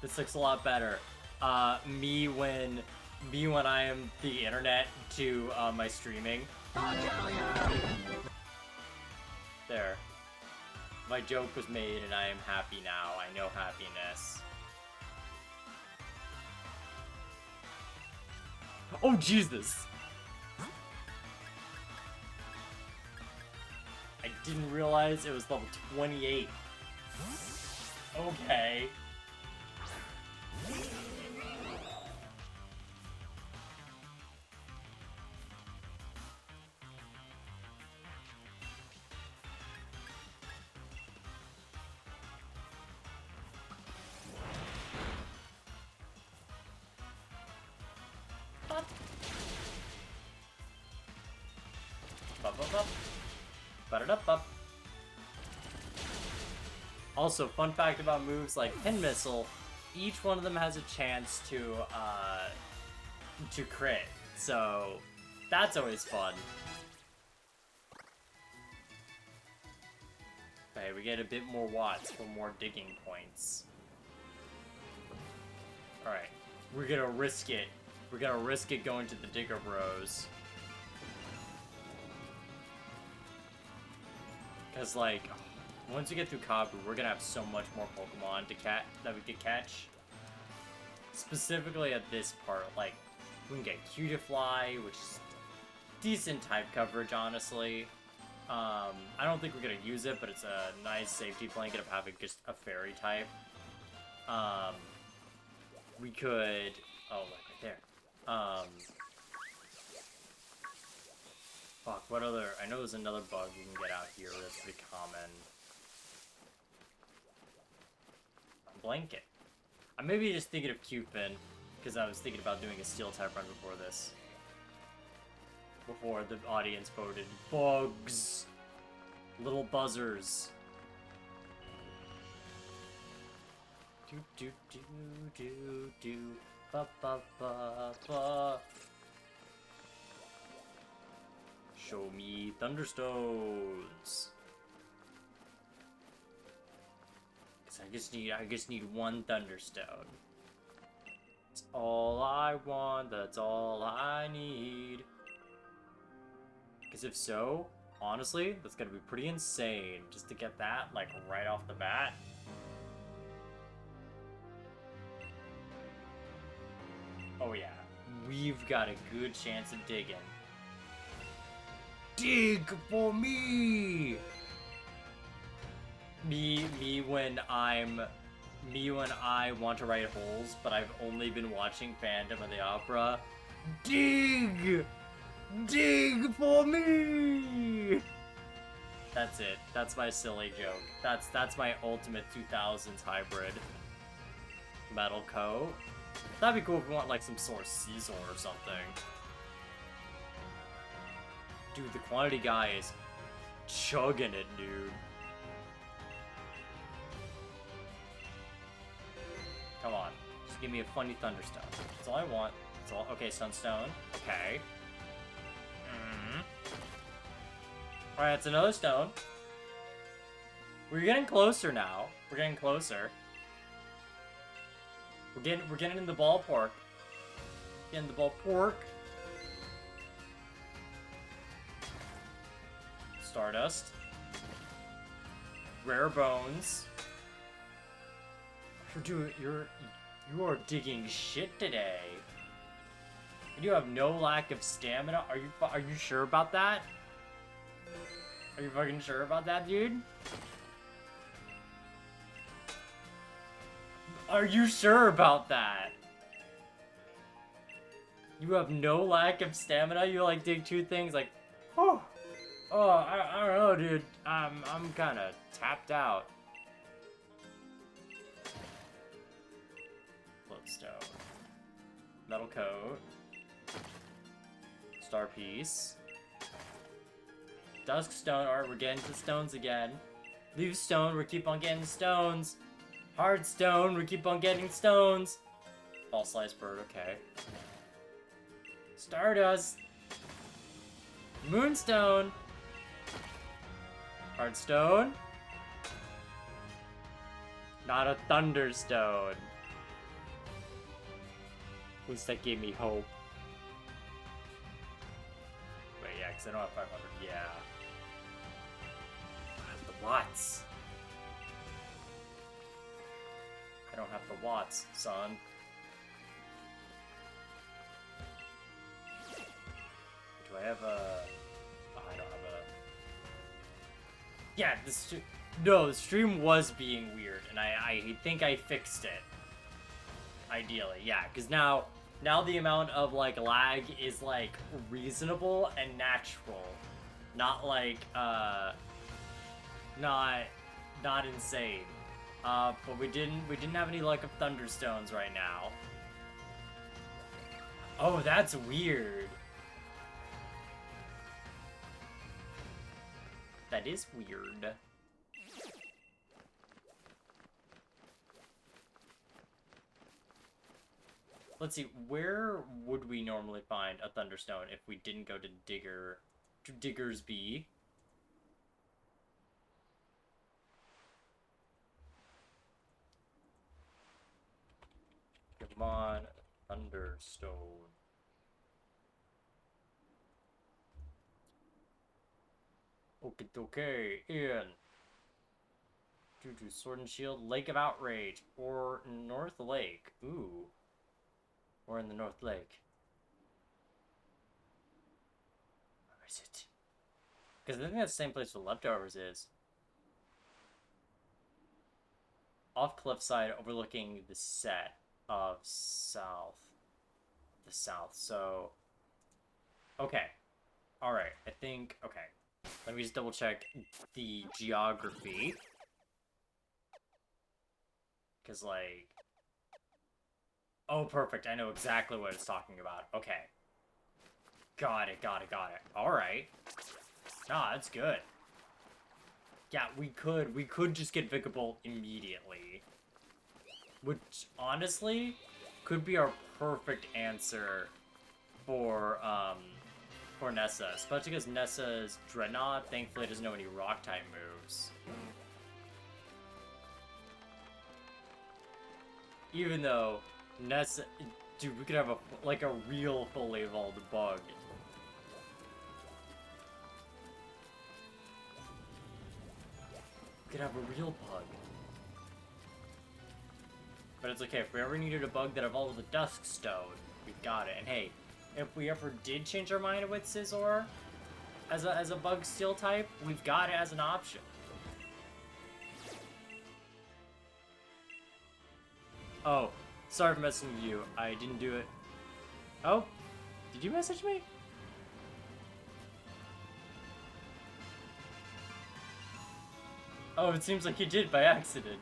This looks a lot better. Me when I am the internet to my streaming. There. My joke was made and I am happy now. I know happiness. Oh, Jesus! I didn't realize it was level 28. Okay. Also, fun fact about moves like Pin Missile, each one of them has a chance to crit, so that's always fun. Okay, we get a bit more watts for more digging points. Alright, we're gonna risk it. We're gonna risk it going to the Digger Bros. Because, like, once we get through Kabus, we're gonna have so much more Pokemon that we could catch. Specifically at this part, like, we can get Cutiefly, which is decent type coverage, honestly. I don't think we're gonna use it, but it's a nice safety blanket of having just a fairy type. We could... Oh, look, right there. Fuck, what other... I know there's another bug you can get out here that's pretty common. Blanket. I'm maybe just thinking of Cupid, because I was thinking about doing a steel type run before this. Before the audience voted. Bugs! Little buzzers. Do do do do do ba ba ba ba. Show me Thunderstones. I just need one Thunderstone. That's all I want, that's all I need. Because if so, honestly, that's gonna be pretty insane just to get that, like, right off the bat. Oh yeah, we've got a good chance of digging. Dig for me! Me when I want to write holes, but I've only been watching Phantom of the Opera. Dig! Dig for me! That's it. That's my silly joke. That's my ultimate 2000s hybrid. Metal coat. That'd be cool if we want like some sort of Scizor or something. Dude, the quantity guy is chugging it, dude. Come on. Just give me a funny Thunderstone. That's all I want. That's all. Okay, Sunstone. Okay. Alright, it's another stone. We're getting closer now. We're getting closer. We're getting in the ballpark. Getting the ballpark. Stardust. Rare bones. Dude, you are digging shit today. You have no lack of stamina. Are you sure about that? Are you fucking sure about that, dude? Are you sure about that? You have no lack of stamina? You like dig two things like, oh, I don't know, dude. I'm kind of tapped out. Bloodstone. Metal coat. Star piece. Dusk stone. Alright, we're getting to the stones again. Leaf stone. We keep on getting stones. Hard stone. We keep on getting stones. Ball slice bird. Okay. Stardust. Moonstone. Hard stone. Not a thunderstone. At least that gave me hope. Wait, yeah, because I don't have 500. Yeah. I have the watts. I don't have the watts, son. Do I have a... Oh, I don't have a... Yeah, no, the stream was being weird, and I think I fixed it. Ideally, yeah, because now the amount of, like, lag is, like, reasonable and natural. Not, like, not insane. But we didn't have any luck of Thunderstones right now. Oh, that's weird. That is weird. Let's see, where would we normally find a Thunderstone if we didn't go to Digger's Bee? Come on, Thunderstone. Okay, in. Sword and Shield, Lake of Outrage, or North Lake. Ooh. Or in the North Lake. Where is it? Because I think that's the same place the Leftovers is. Off cliffside overlooking the set of south. The south, so... Okay. Alright, I think... Okay. Let me just double check the geography. Because, like... Oh, perfect. I know exactly what it's talking about. Okay. Got it. Alright. Nah, that's good. Yeah, we could just get Vicabolt immediately. Which, honestly, could be our perfect answer for Nessa. Especially because Nessa's Dreadnought, thankfully, doesn't know any Rock-type moves. Even though Nessa... Dude, we could have a real fully evolved bug. We could have a real bug. But it's okay, if we ever needed a bug that evolved with a Duskstone, we've got it. And hey, if we ever did change our mind with Scizor as a bug steel type, we've got it as an option. Oh, sorry for messing with you. I didn't do it. Oh, did you message me? Oh, it seems like you did by accident.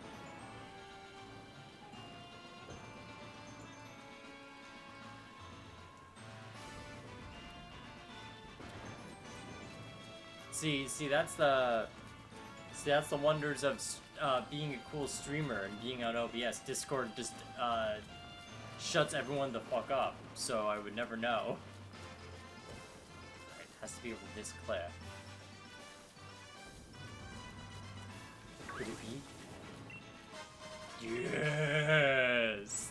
See, that's the wonders of being a cool streamer and being on OBS. Discord just shuts everyone the fuck up, so I would never know. It has to be over this cliff. Could it be? Yes!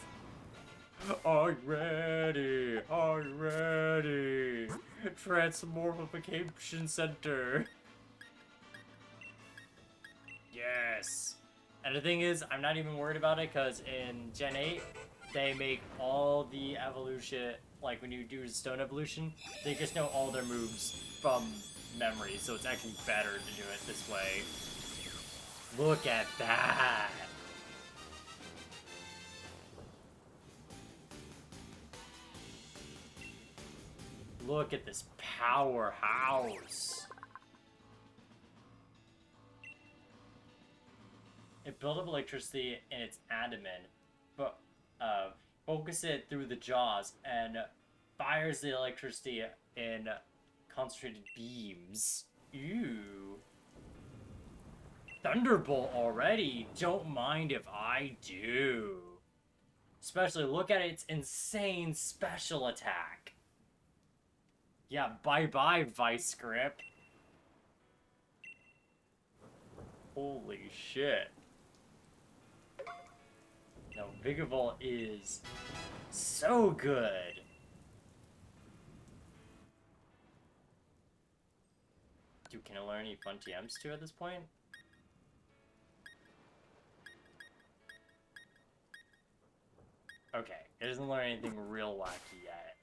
I'm ready! I'm ready! Transmorphification Center! Yes! And the thing is, I'm not even worried about it, because in Gen 8, they make all the evolution, like when you do Stone Evolution, they just know all their moves from memory, so it's actually better to do it this way. Look at that! Look at this powerhouse! It builds up electricity in its abdomen, but focus it through the jaws and fires the electricity in concentrated beams. Ew. Thunderbolt already? Don't mind if I do. Especially look at its insane special attack. Yeah, bye-bye, Vice Grip. Holy shit. No, Vigavolt is So good. Dude, can I learn any fun TMs too at this point? Okay, it doesn't learn anything real wacky yet.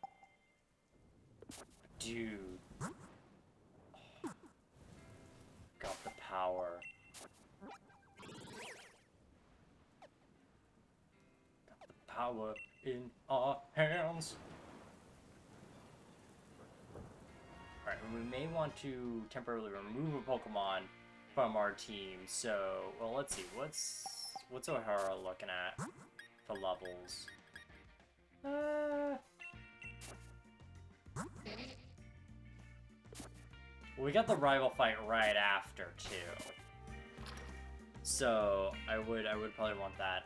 Dude. Got the power. Got the power in our hands. Alright, we may want to temporarily remove a Pokemon from our team, so, well, let's see, what's O'Hara looking at for levels? We got the rival fight right after, too. So, I would probably want that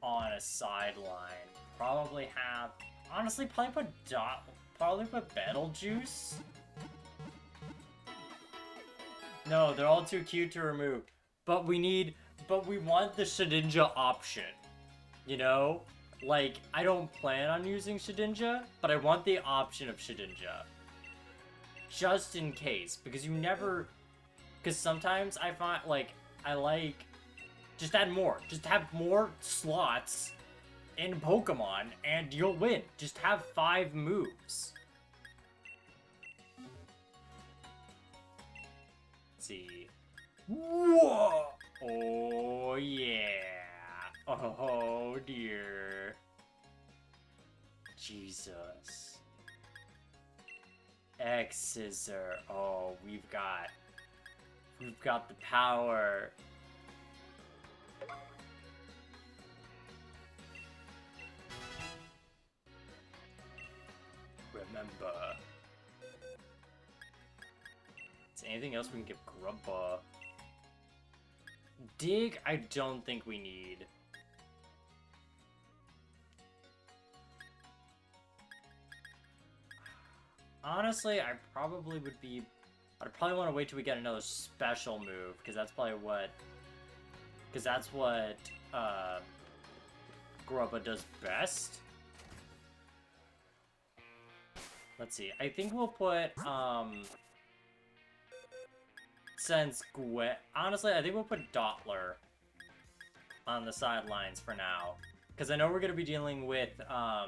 on a sideline. Probably have... Honestly, probably put Betelgeuse? No, they're all too cute to remove. But we want the Shedinja option. You know? Like, I don't plan on using Shedinja, but I want the option of Shedinja. Just in case, because you never... Because sometimes I find, like, I like... Just add more. Just have more slots in Pokemon, and you'll win. Just have 5 moves. Let's see. Whoa! Oh, yeah. Oh, dear. Jesus. X-Scissor. Oh, we've got the power. Remember. Is there anything else we can give Grubba? Dig, I don't think we need. Honestly, I'd probably want to wait till we get another special move, because that's probably what... Because that's what, Grubba does best. Let's see, I think we'll put, honestly, I think we'll put Dottler on the sidelines for now. Because I know we're going to be dealing with, a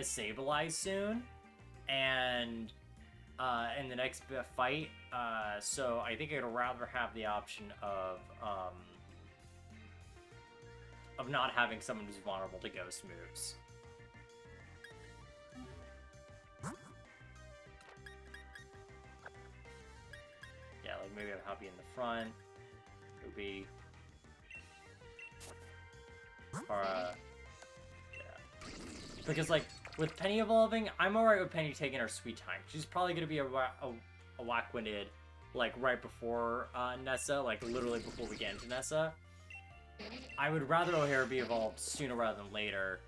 Sableye soon, and in the next fight, so I think I'd rather have the option of not having someone who's vulnerable to ghost moves. Yeah, like maybe have Hoppy in the front. It would be... Or, yeah. Because, like, with Penny evolving, I'm alright with Penny taking her sweet time. She's probably gonna be a whack-winded, like, right before, Nessa, like, literally before we get into Nessa. I would rather O'Hara be evolved sooner rather than later.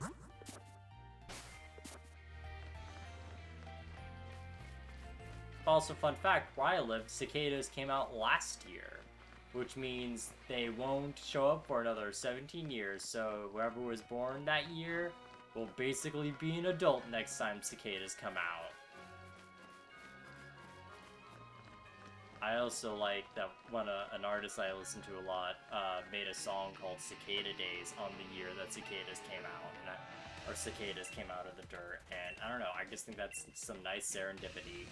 Also, fun fact, where I live, Cicadas came out last year, which means they won't show up for another 17 years, so whoever was born that year will basically be an adult next time Cicadas come out. I also like that an artist I listen to a lot made a song called Cicada Days on the year that Cicadas came out, or Cicadas came out of the dirt, and I don't know, I just think that's some nice serendipity.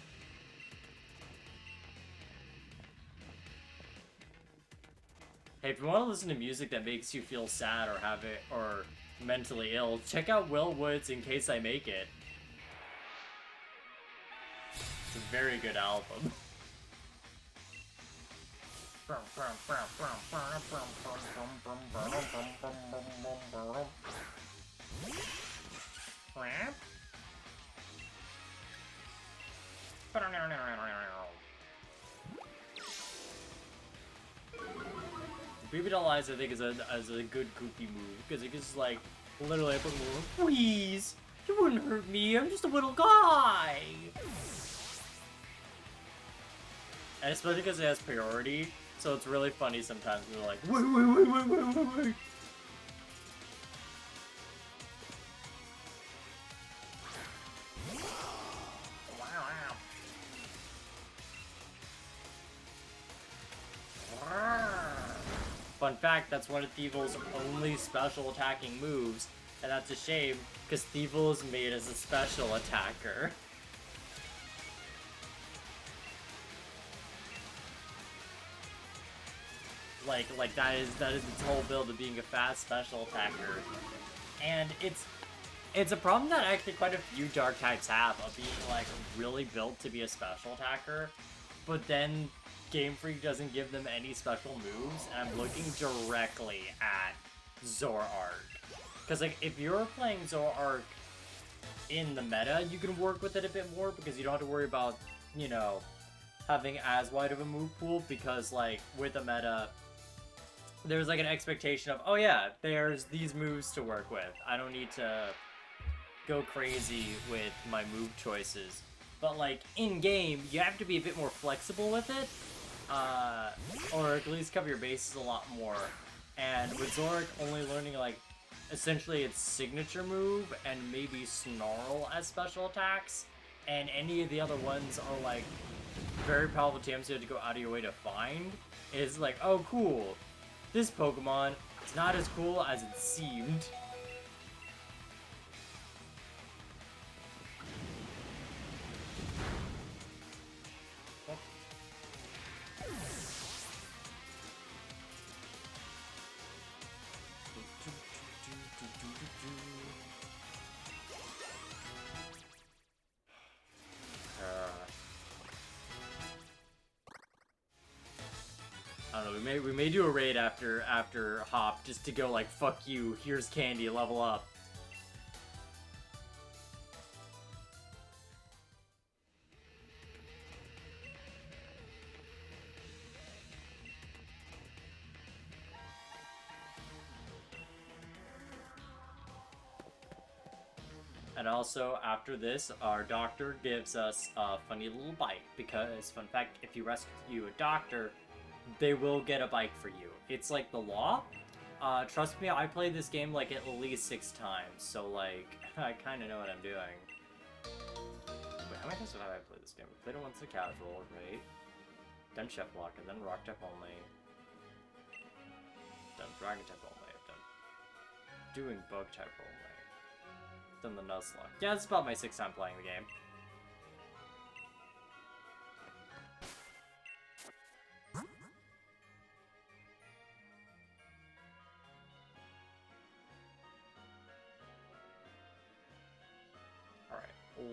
Hey, if you want to listen to music that makes you feel sad or mentally ill, check out Will Wood's In Case I Make It. It's a very good album. Baby Doll Eyes, I think, is a good goofy move, because it gets, like, literally, please, you wouldn't hurt me, I'm just a little guy! And especially because it has priority, So it's really funny sometimes when they're like, wait. Fun fact, that's one of Thievel's only special attacking moves, and that's a shame, because Thievel is made as a special attacker. Like that is its whole build of being a fast special attacker. And it's a problem that actually quite a few dark types have, of being like really built to be a special attacker, but then Game Freak doesn't give them any special moves, and I'm looking directly at Zoroark. Because like if you're playing Zoroark in the meta, you can work with it a bit more because you don't have to worry about, you know, having as wide of a move pool, because like with a meta there's like an expectation of, oh yeah, there's these moves to work with. I don't need to go crazy with my move choices. But like in game, you have to be a bit more flexible with it, or at least cover your bases a lot more. And with Zoroark only learning like essentially its signature move and maybe Snarl as special attacks, and any of the other ones are like very powerful TMs you have to go out of your way to find, is like, oh cool, this Pokemon is not as cool as it seemed. I don't know, we may do a raid after Hop, just to go like, fuck you, here's candy, level up. And also, after this, our doctor gives us a funny little bike, because, fun fact, if you rescue a doctor, they will get a bike for you. It's like the law. Trust me, I played this game like at least 6 times, so like, I kind of know what I'm doing. Wait, how many times have I played this game? I played it once in casual, right? Then Chef Block, and then Rock type only. Then Dragon type only. I've done doing Bug type only. Then the Nuzlocke. Yeah, it's about my 6th time playing the game.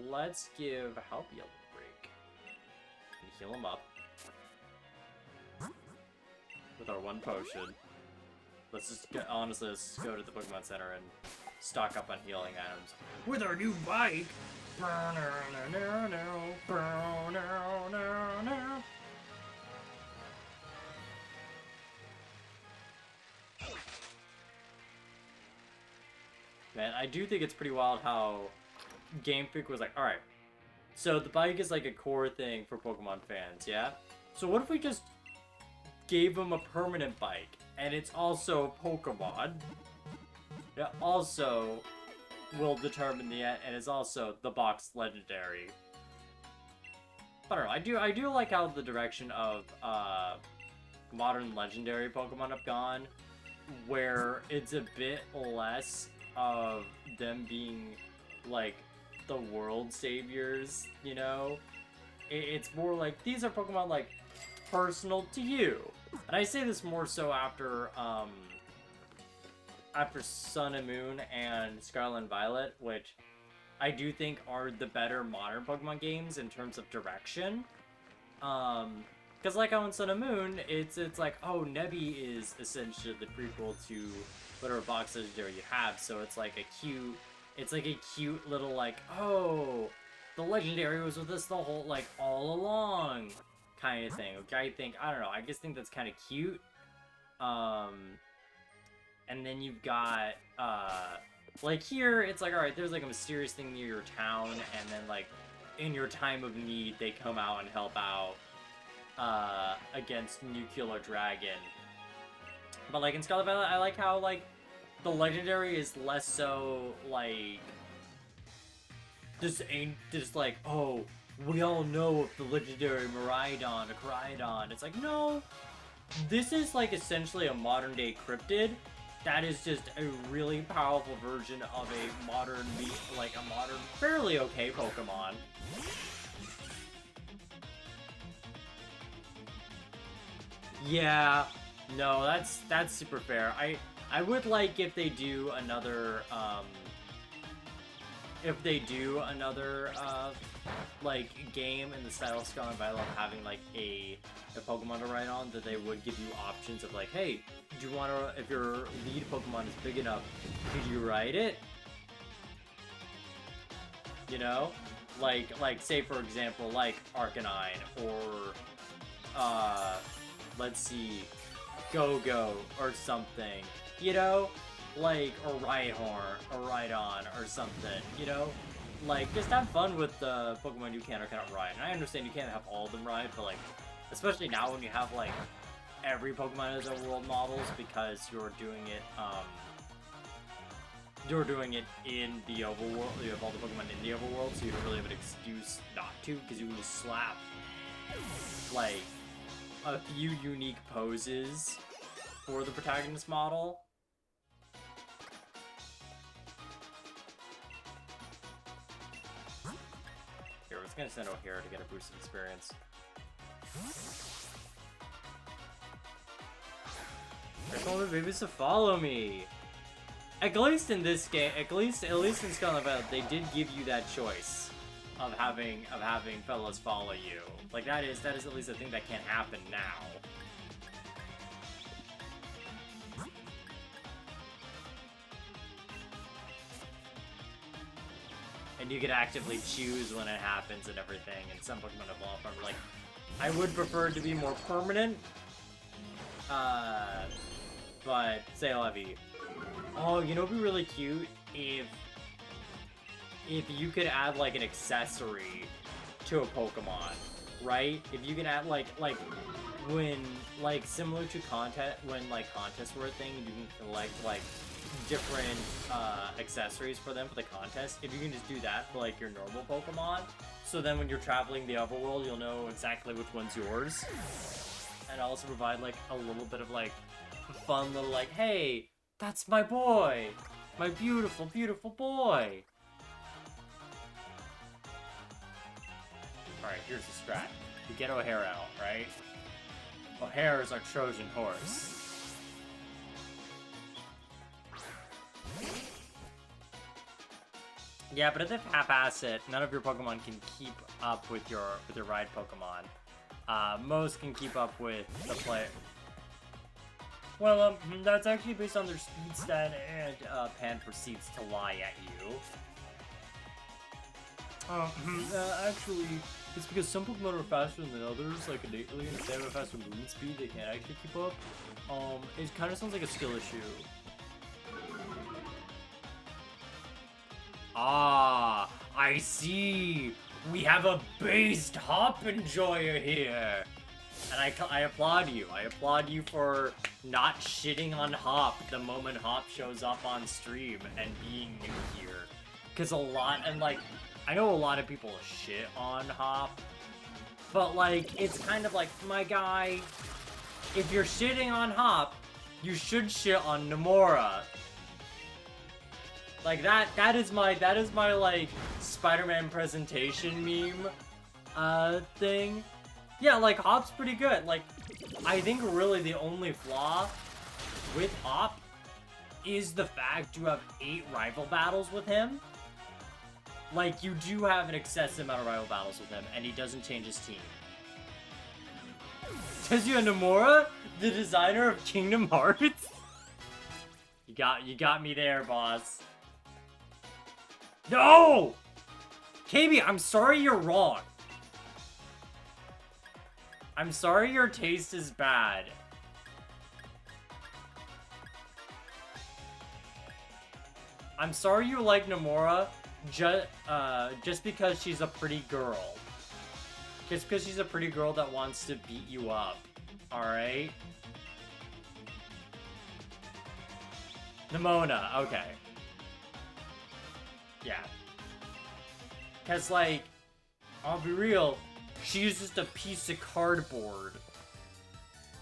Let's give Halpy a little break and heal him up with our 1 potion. Let's just get, honestly, let's just go to the Pokemon Center and stock up on healing items with our new bike. Man, I do think it's pretty wild how Game Freak was like, alright, so the bike is like a core thing for Pokemon fans, yeah? So what if we just gave them a permanent bike, and it's also Pokemon? It also will determine the end, and is also the box legendary. I don't know, I do like how the direction of modern legendary Pokemon have gone, where it's a bit less of them being like the world saviors, you know? It's more like, these are Pokemon, like, personal to you. And I say this more so after Sun and Moon and Scarlet and Violet, which I do think are the better modern Pokemon games in terms of direction. Because like how in Sun and Moon, it's like, oh, Nebby is essentially the prequel to whatever box legendary you have, so it's like a cute little, like, oh, the legendary was with us the whole, like, all along kind of thing. Okay, I don't know, I just think that's kind of cute. And then you've got, like, here, it's like, alright, there's, like, a mysterious thing near your town, and then, like, in your time of need, they come out and help out. against Nuclear Dragon. But like in Scarlet Violet, I like how like the legendary is less so like just like, oh, we all know of the legendary Miraidon or Koraidon. It's like, no, this is like essentially a modern day cryptid that is just a really powerful version of a modern, fairly okay Pokemon. Yeah, no, that's super fair. I would like if they do another like game in the style of Scarlet and Violet, having like a Pokemon to ride on, that they would give you options of like, hey, do you want to, if your lead Pokemon is big enough, could you ride it? You know, like say for example like Arcanine or let's see, Go-Go or something, you know, like, or Rhyhorn or Rhydon or something, you know, like, just have fun with the Pokemon you can or cannot ride. And I understand you can't have all of them ride, but like, especially now when you have like every Pokemon as overworld models, because you're doing it in the overworld. You have all the Pokemon in the overworld, so you don't really have an excuse not to, because you can just slap like a few unique poses for the protagonist model. Here, we're just gonna send O'Hara to get a boost of experience. I told the babies to follow me. At least in this game, at least in Scarlet Violet, they did give you that choice of having fellas follow you. Like that is at least a thing that can't happen now. And you can actively choose when it happens and everything, and some Pokemon evolve from like, I would prefer it to be more permanent. But say Levy. Oh, you know what'd be really cute if you could add like an accessory to a Pokemon, right? If you can add like when like similar to when contests were a thing, you can collect like different accessories for them for the contest. If you can just do that for like your normal Pokemon, so then when you're traveling the overworld, you'll know exactly which one's yours. And also provide like a little bit of like fun little like, hey, that's my boy, my beautiful, beautiful boy. Alright, here's the strat. We get O'Hara out, right? O'Hara is our Trojan horse. Yeah, but if they half-ass it, none of your Pokemon can keep up with your ride Pokemon. Most can keep up with the player. Well, that's actually based on their speed stat, and Pan proceeds to lie at you. Actually, it's because some Pokemon are faster than others, like innately, and if they have a faster movement speed, they can't actually keep up. It kind of sounds like a skill issue. Ah, I see. We have a based hop enjoyer here. And I applaud you. I applaud you for not shitting on Hop the moment Hop shows up on stream and being new here. Because I know a lot of people shit on Hop, but like, it's kind of like, my guy, if you're shitting on Hop, you should shit on Nomura. Like that is my like Spider-Man presentation meme thing. Yeah, like Hop's pretty good. Like, I think really the only flaw with Hop is the fact you have 8 rival battles with him. Like, you do have an excessive amount of rival battles with him, and he doesn't change his team. Tetsuya Nomura, the designer of Kingdom Hearts? You got me there, boss. No! KB, I'm sorry you're wrong. I'm sorry your taste is bad. I'm sorry you like Nomura just because she's a pretty girl. Just because she's a pretty girl that wants to beat you up. Alright? Nimona, okay. Yeah. Because, like, I'll be real, she's just a piece of cardboard.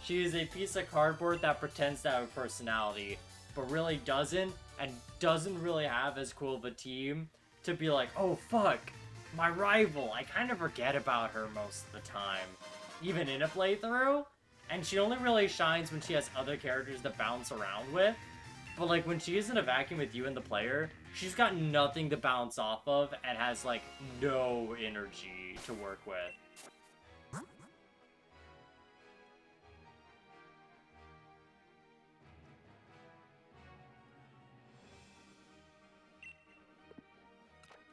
She is a piece of cardboard that pretends to have a personality, but really doesn't, and doesn't really have as cool of a team to be like, oh fuck, my rival. I kind of forget about her most of the time, even in a playthrough, and she only really shines when she has other characters to bounce around with. But like when she is in a vacuum with you and the player, she's got nothing to bounce off of and has like no energy to work with.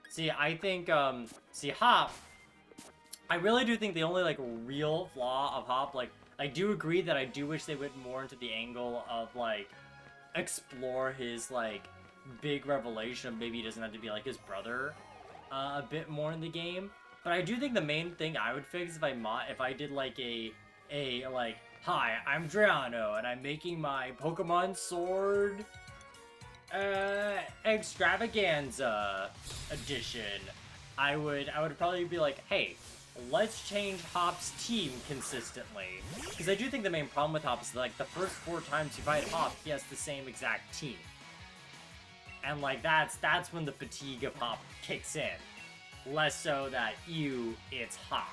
See, I think, Hop, I really do think the only, like, real flaw of Hop, like, I do agree that I do wish they went more into the angle of, like, explore his, like, big revelation of maybe he doesn't have to be, like, his brother, a bit more in the game. But I do think the main thing I would fix if I did, like, like, hi, I'm Driano, and I'm making my Pokemon Sword extravaganza edition, I would probably be like, hey, let's change Hop's team consistently. Because I do think the main problem with Hop is, like, the first 4 times you fight Hop, he has the same exact team. And, like, that's when the fatigue of Hop kicks in. Less so that, it's Hop.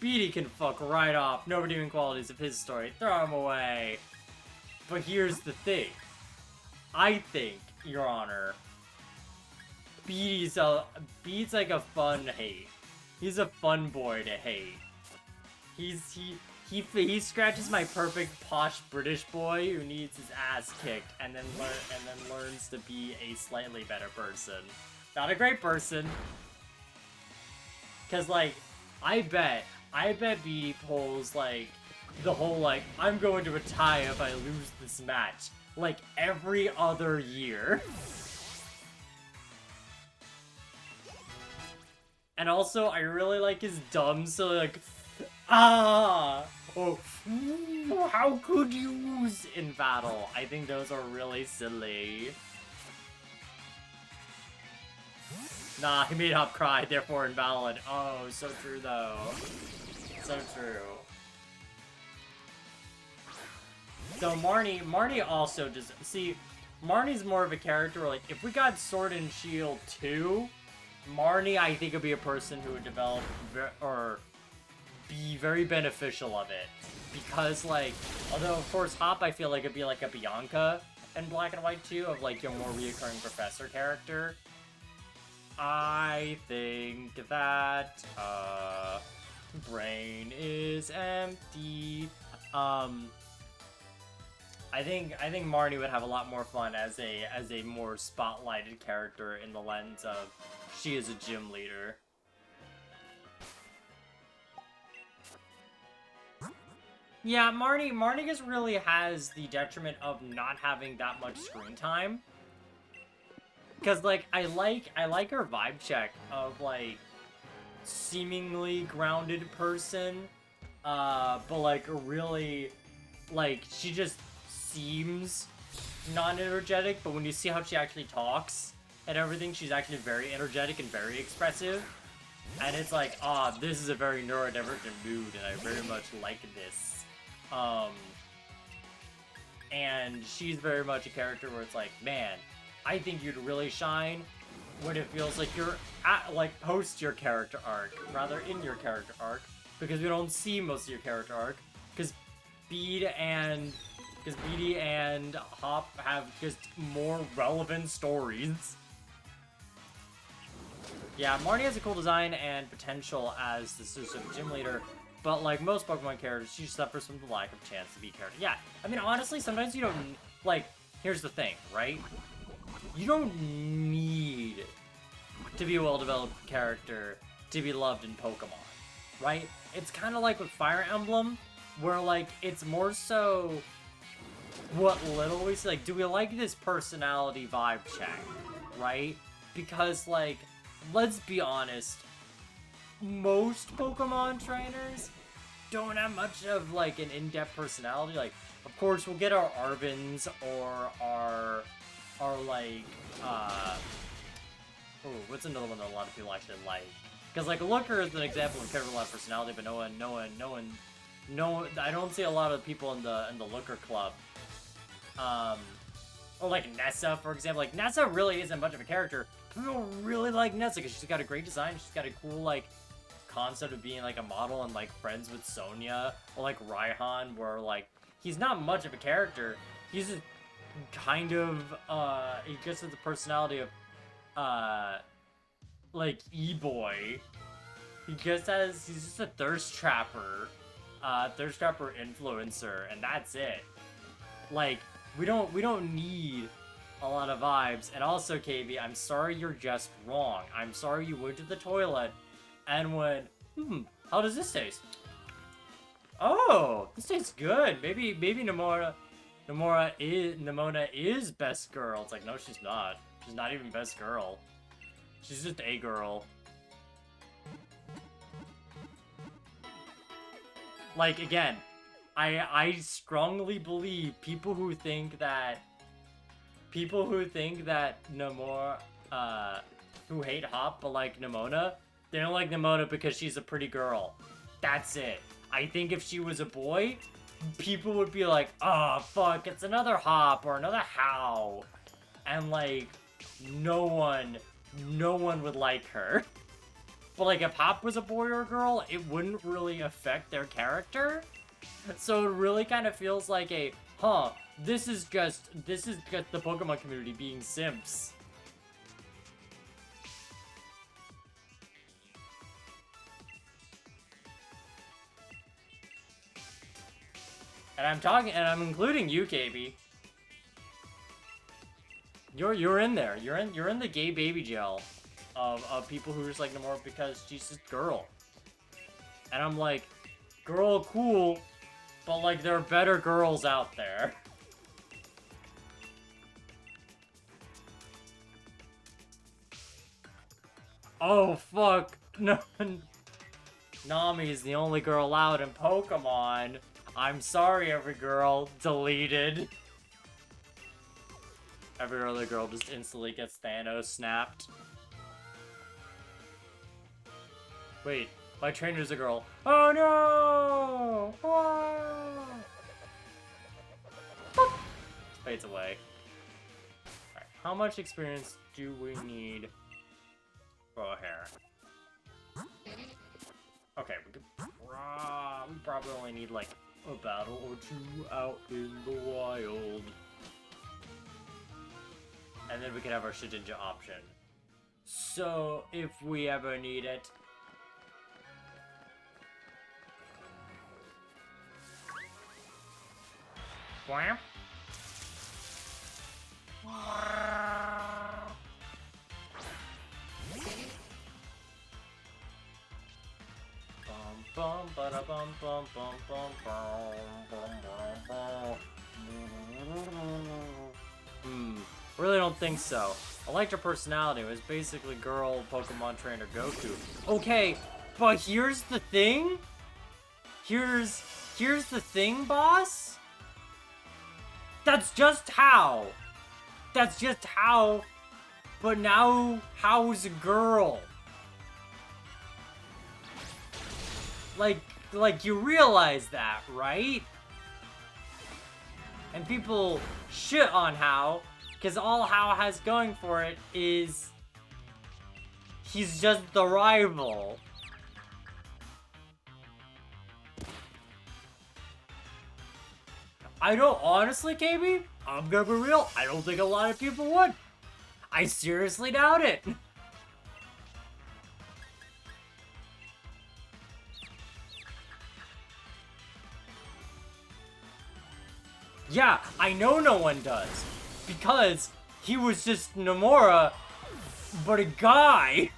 Beatty can fuck right off. No redeeming qualities of his story. Throw him away. But here's the thing. I think, Your Honor, Beatty's like a fun hate. He's a fun boy to hate. He scratches my perfect posh British boy who needs his ass kicked and then learns to be a slightly better person. Not a great person. Cause like, I bet Beatty pulls, like, the whole, like, I'm going to retire if I lose this match, like, every other year. And also, I really like his dumb, so, like, oh, how could you lose in battle? I think those are really silly. Nah, he made Hop cry, therefore invalid. Oh, so true, though. So true. So Marnie also does. See, Marnie's more of a character where, like, if we got Sword and Shield 2, Marnie, I think, would be a person who would develop or be very beneficial of it. Because, like, although, of course, Hop, I feel like it'd be like a Bianca in Black and White 2 of, like, your more reoccurring professor character. I think that, brain is empty. I think Marnie would have a lot more fun as a more spotlighted character in the lens of she is a gym leader. Yeah, Marnie just really has the detriment of not having that much screen time. Because, like, I like her vibe check of, like, seemingly grounded person, but, like, really, like, she just seems non-energetic, but when you see how she actually talks and everything, she's actually very energetic and very expressive, and it's like, this is a very neurodivergent mood, and I very much like this, and she's very much a character where it's like, man, I think you'd really shine when it feels like you're at, like, post your character arc, rather in your character arc, because we don't see most of your character arc, because Beatty and Hop have just more relevant stories. Yeah, Marnie has a cool design and potential as the sort of gym leader, but like most Pokemon characters, she suffers from the lack of chance to be a character. Yeah, I mean, honestly, sometimes you don't, like, here's the thing, right? You don't need to be a well-developed character to be loved in Pokemon, right? It's kind of like with Fire Emblem, where, like, it's more so what little we see. Like, do we like this personality vibe check? right? Because, like, let's be honest, most Pokemon trainers don't have much of, like, an in-depth personality. Like, of course, we'll get our Arvins or our like, ooh, what's another one that a lot of people actually like? Because, like, Looker is an example of a character with a lot of personality, but no one, I don't see a lot of people in the Looker club. Or like Nessa, for example. Like, Nessa really isn't much of a character. People really like Nessa because she's got a great design. She's got a cool, like, concept of being, like, a model and, like, friends with Sonia. Or, like, Raihan, where, like, he's not much of a character. He's just kind of, he just has the personality of, like, E-boy. He's just a thirst trapper influencer, and that's it. Like, we don't need a lot of vibes. And also, KB, I'm sorry you're just wrong. I'm sorry you went to the toilet and went, how does this taste? Oh, this tastes good. Maybe Nemona is best girl. It's like, no, she's not. She's not even best girl. She's just a girl. Like, again, I strongly believe people who think that Nemora, who hate Hop but like Nemona, they don't like Nemona because she's a pretty girl. That's it. I think if she was a boy, people would be like, oh, fuck, it's another Hop or another How. And, like, no one would like her. But, like, if Hop was a boy or a girl, it wouldn't really affect their character. So it really kind of feels like a, this is just the Pokemon community being simps. And I'm including you, KB. You're in there. You're in the gay baby jail of people who just like Nomura because she's just girl. And I'm like, girl, cool, but like there are better girls out there. Oh fuck! No, Nami is the only girl allowed in Pokemon. I'm sorry, every girl. Deleted. Every other girl just instantly gets Thanos snapped. Wait, my trainer's a girl. Oh no! Oh! Fades away. Alright, how much experience do we need for hair? Okay, we probably only need like a battle or two out in the wild. And then we can have our Shedinja option. So, if we ever need it. Wham! Bum bada bum bum bum bum bum. Really don't think so. I liked her personality. It was basically girl Pokemon trainer Goku. Okay, but here's the thing. Here's the thing, boss. That's just how. That's just how. But now, how's a girl? Like you realize that, right? And people shit on How, because all How has going for it is he's just the rival. I don't, honestly, KB, I'm gonna be real, I don't think a lot of people would. I seriously doubt it. Yeah, I know no one does. Because he was just Nomura, but a guy.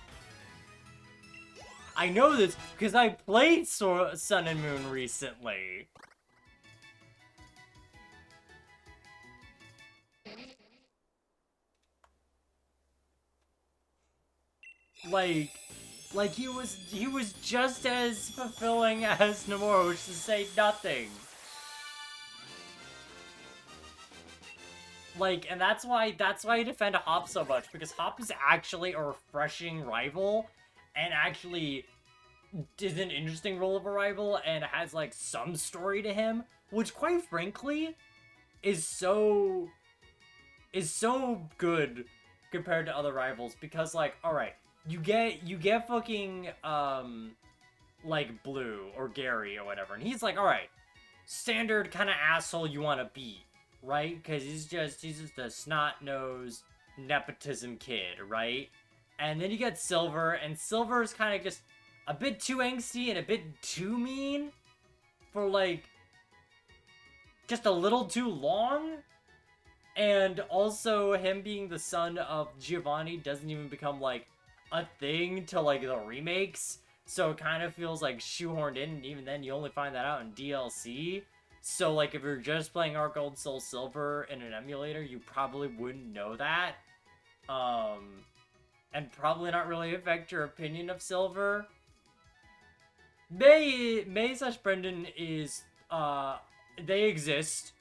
I know this because I played Sun and Moon recently. Like he was just as fulfilling as Nomura, which is to say nothing. Like, and that's why I defend Hop so much, because Hop is actually a refreshing rival, and actually is an interesting role of a rival, and has like some story to him, which quite frankly is so good compared to other rivals, because like, alright, you get fucking like Blue or Gary or whatever, and he's like, alright, standard kind of asshole you want to beat, right? Because he's just a snot-nosed nepotism kid, right? And then you get Silver, and Silver is kind of just a bit too angsty and a bit too mean for, like, just a little too long. And also, him being the son of Giovanni doesn't even become, like, a thing till, like, the remakes. So it kind of feels, like, shoehorned in, and even then you only find that out in DLC. So, like, if you're just playing Heart Gold Soul Silver in an emulator, you probably wouldn't know that. And probably not really affect your opinion of Silver. May/Brendan is, they exist.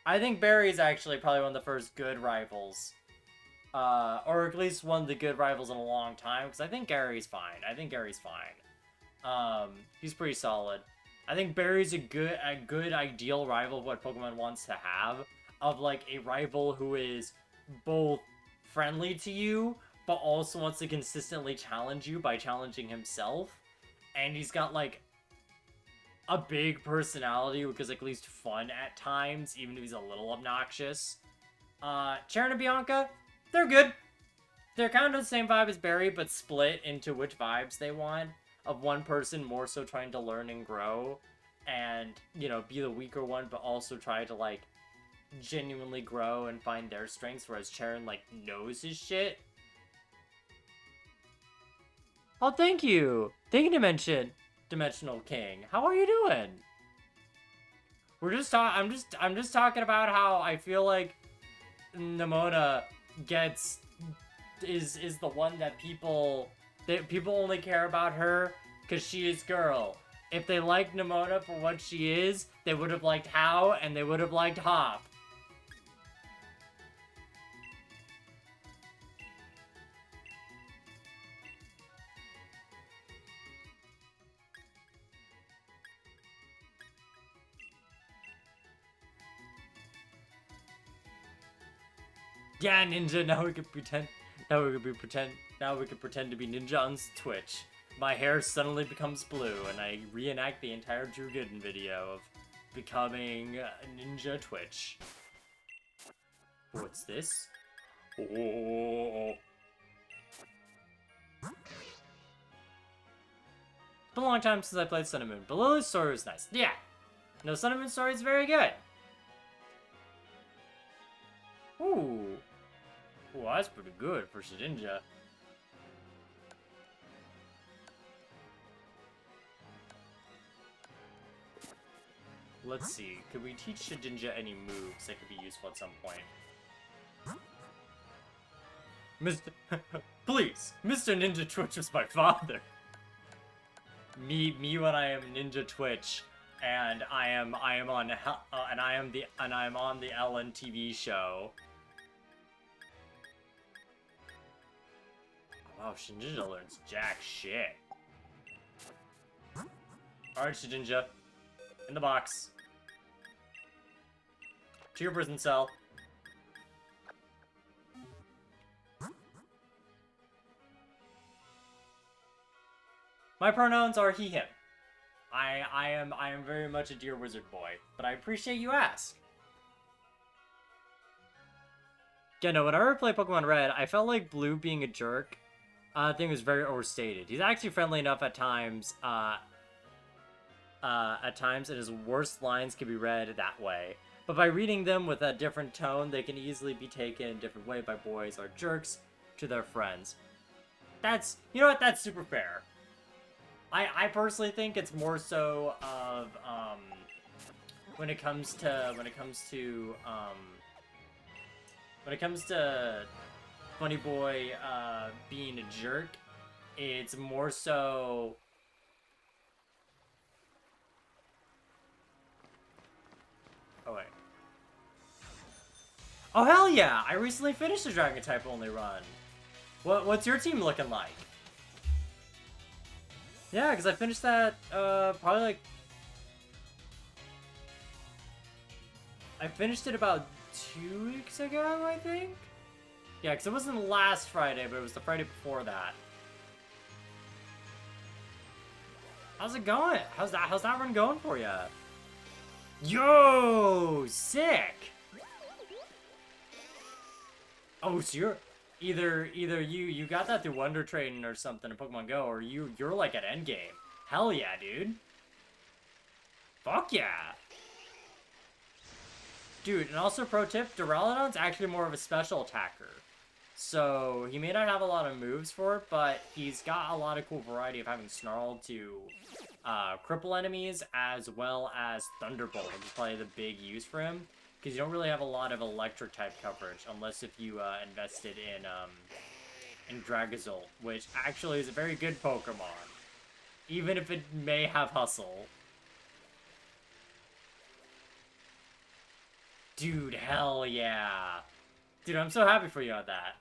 I think Barry is actually probably one of the first good rivals. Or at least one of the good rivals in a long time, because I think Gary's fine. He's pretty solid. I think Barry's a good ideal rival of what Pokemon wants to have. Of, like, a rival who is both friendly to you, but also wants to consistently challenge you by challenging himself. And he's got, like, a big personality, which is at least fun at times, even if he's a little obnoxious. Charon and Bianca, they're good. They're kind of the same vibe as Barry, but split into which vibes they want. Of one person more so trying to learn and grow, and, you know, be the weaker one, but also try to, like, genuinely grow and find their strengths, whereas Charon, like, knows his shit. Oh, thank you! Thank you, Dimensional King. How are you doing? We're just I'm just talking about how I feel like Nimona is the one that people only care about her because she is girl. If they liked Nimona for what she is, they would have liked How, and they would have liked Hop. Yeah, Ninja, now we can pretend to be Ninja on Twitch. My hair suddenly becomes blue, and I reenact the entire Drew Gooden video of becoming Ninja Twitch. What's this? Oh. It's been a long time since I played Sun and Moon, but Lily's story was nice. Yeah! No, Sun and Moon story is very good. Ooh. Ooh, that's pretty good for Shedinja. Let's see, could we teach Shedinja any moves that could be useful at some point? Please, Mr. Ninja Twitch was my father. Me when I am Ninja Twitch, and I am on the Ellen TV show. Wow, Shedinja learns jack shit. Alright, Shedinja. In the box. To your prison cell. My pronouns are he, him. I am very much a dear wizard boy, but I appreciate you ask. Yeah, no, whenever I play Pokemon Red, I felt like Blue being a jerk, I think was very overstated. He's actually friendly enough at times, and his worst lines can be read that way. But by reading them with a different tone, they can easily be taken a different way by boys or jerks to their friends. That's, you know what, that's super fair. I personally think it's more so of, when it comes to Funny Boy being a jerk. It's more so... Oh, wait. Oh, hell yeah! I recently finished the Dragon type only run. What's your team looking like? Yeah, because I finished that, probably like... I finished it about 2 weeks ago, I think? Yeah, because it wasn't last Friday, but it was the Friday before that. How's it going? How's that run going for you? Yo, sick! Oh, so you're either you got that through Wonder Trading or something in Pokemon Go, or you're like at endgame. Hell yeah, dude. Fuck yeah. Dude, and also pro tip, Duraludon's actually more of a special attacker. So, he may not have a lot of moves for it, but he's got a lot of cool variety of having Snarl to cripple enemies, as well as Thunderbolt, which is probably the big use for him. Because you don't really have a lot of electric type coverage, unless if you invested in Dragazult, which actually is a very good Pokemon. Even if it may have Hustle. Dude, hell yeah. Dude, I'm so happy for you on that.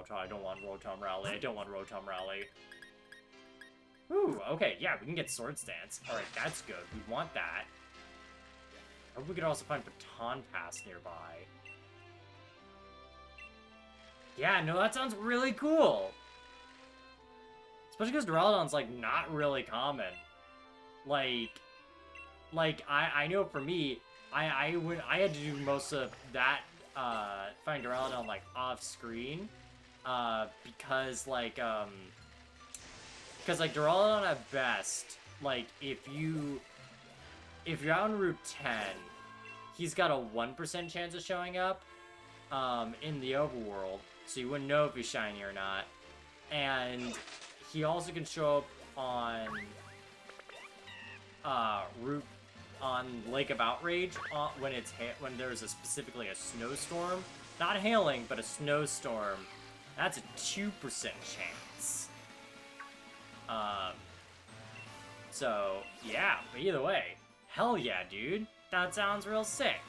I don't want Rotom Rally. I don't want Rotom Rally. Ooh, okay, yeah, we can get Swords Dance. Alright, that's good. We want that. I hope we could also find Baton Pass nearby. Yeah, no, that sounds really cool. Especially because Duraludon's, like, not really common. Like, I know for me, I had to do most of that, find Duraludon, like, off-screen. Because, like, Duraludon at best, like, if you're out on Route 10, he's got a 1% chance of showing up, in the overworld, so you wouldn't know if he's shiny or not. And he also can show up on, on Lake of Outrage, when there's specifically a snowstorm. Not hailing, but a snowstorm. That's a 2% chance. So, yeah, but either way, hell yeah, dude. That sounds real sick.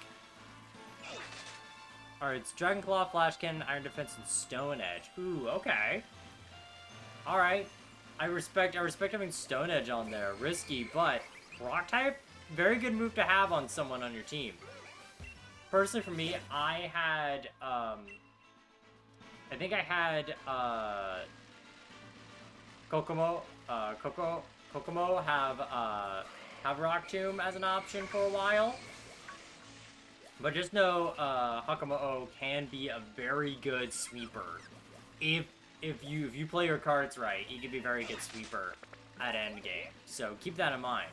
Alright, it's Dragon Claw, Flash Cannon, Iron Defense, and Stone Edge. Ooh, okay. Alright. I respect having Stone Edge on there. Risky, but Rock type, very good move to have on someone on your team. Personally, for me, I had, I think I had, Kokomo have Rock Tomb as an option for a while. But just know, Hakumo can be a very good sweeper. If you play your cards right, he can be a very good sweeper at endgame. So keep that in mind.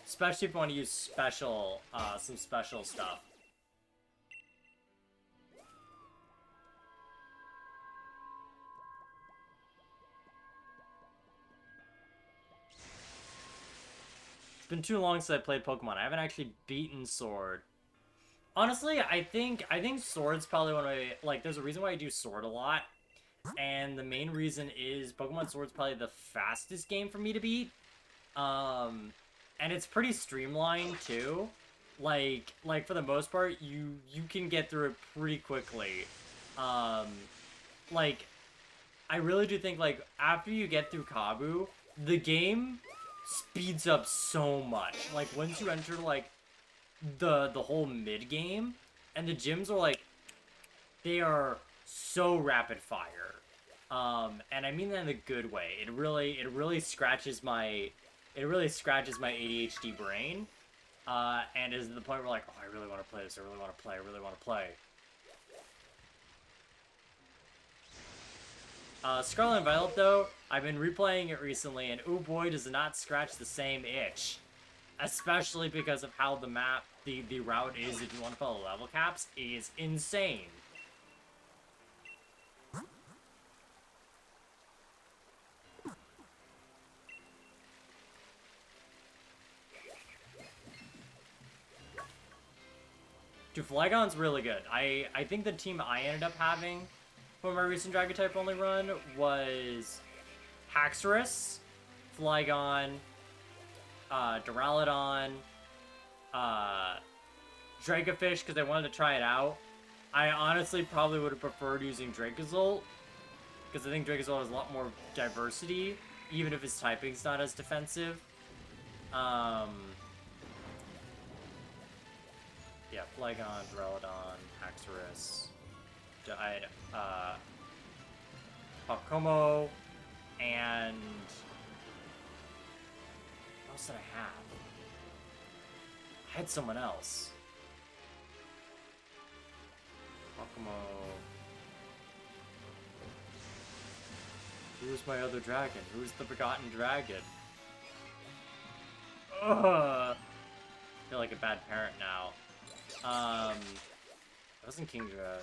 Especially if you want to use special, some special stuff. It's been too long since I played Pokemon. I haven't actually beaten Sword. Honestly, I think Sword's probably one of my, like, there's a reason why I do Sword a lot. And the main reason is Pokemon Sword's probably the fastest game for me to beat. And it's pretty streamlined too. Like for the most part, you can get through it pretty quickly. Like, I really do think, like, after you get through Kabu, the game speeds up so much. Like, once you enter, like, the whole mid-game, and the gyms are, like, they are so rapid fire. And I mean that in a good way. It really scratches my ADHD brain. And is to the point where, like, oh, I really want to play this, I really want to play. Scarlet and Violet, though, I've been replaying it recently, and oh boy, does it not scratch the same itch. Especially because of how the map, the route is, if you want to follow level caps, is insane. Dude, Flygon's really good. I think the team I ended up having for my recent Dragon type only run was Haxorus, Flygon, Duraludon, Dracofish, because I wanted to try it out. I honestly probably would have preferred using Dracozolt, because I think Dracozolt has a lot more diversity, even if his typing's not as defensive. Yeah, Flygon, Duraludon, Haxorus, Pacomo, and... what else did I have? I had someone else. Pacomo... who's my other dragon? Who's the Forgotten Dragon? Ugh! I feel like a bad parent now. It wasn't Kingdra.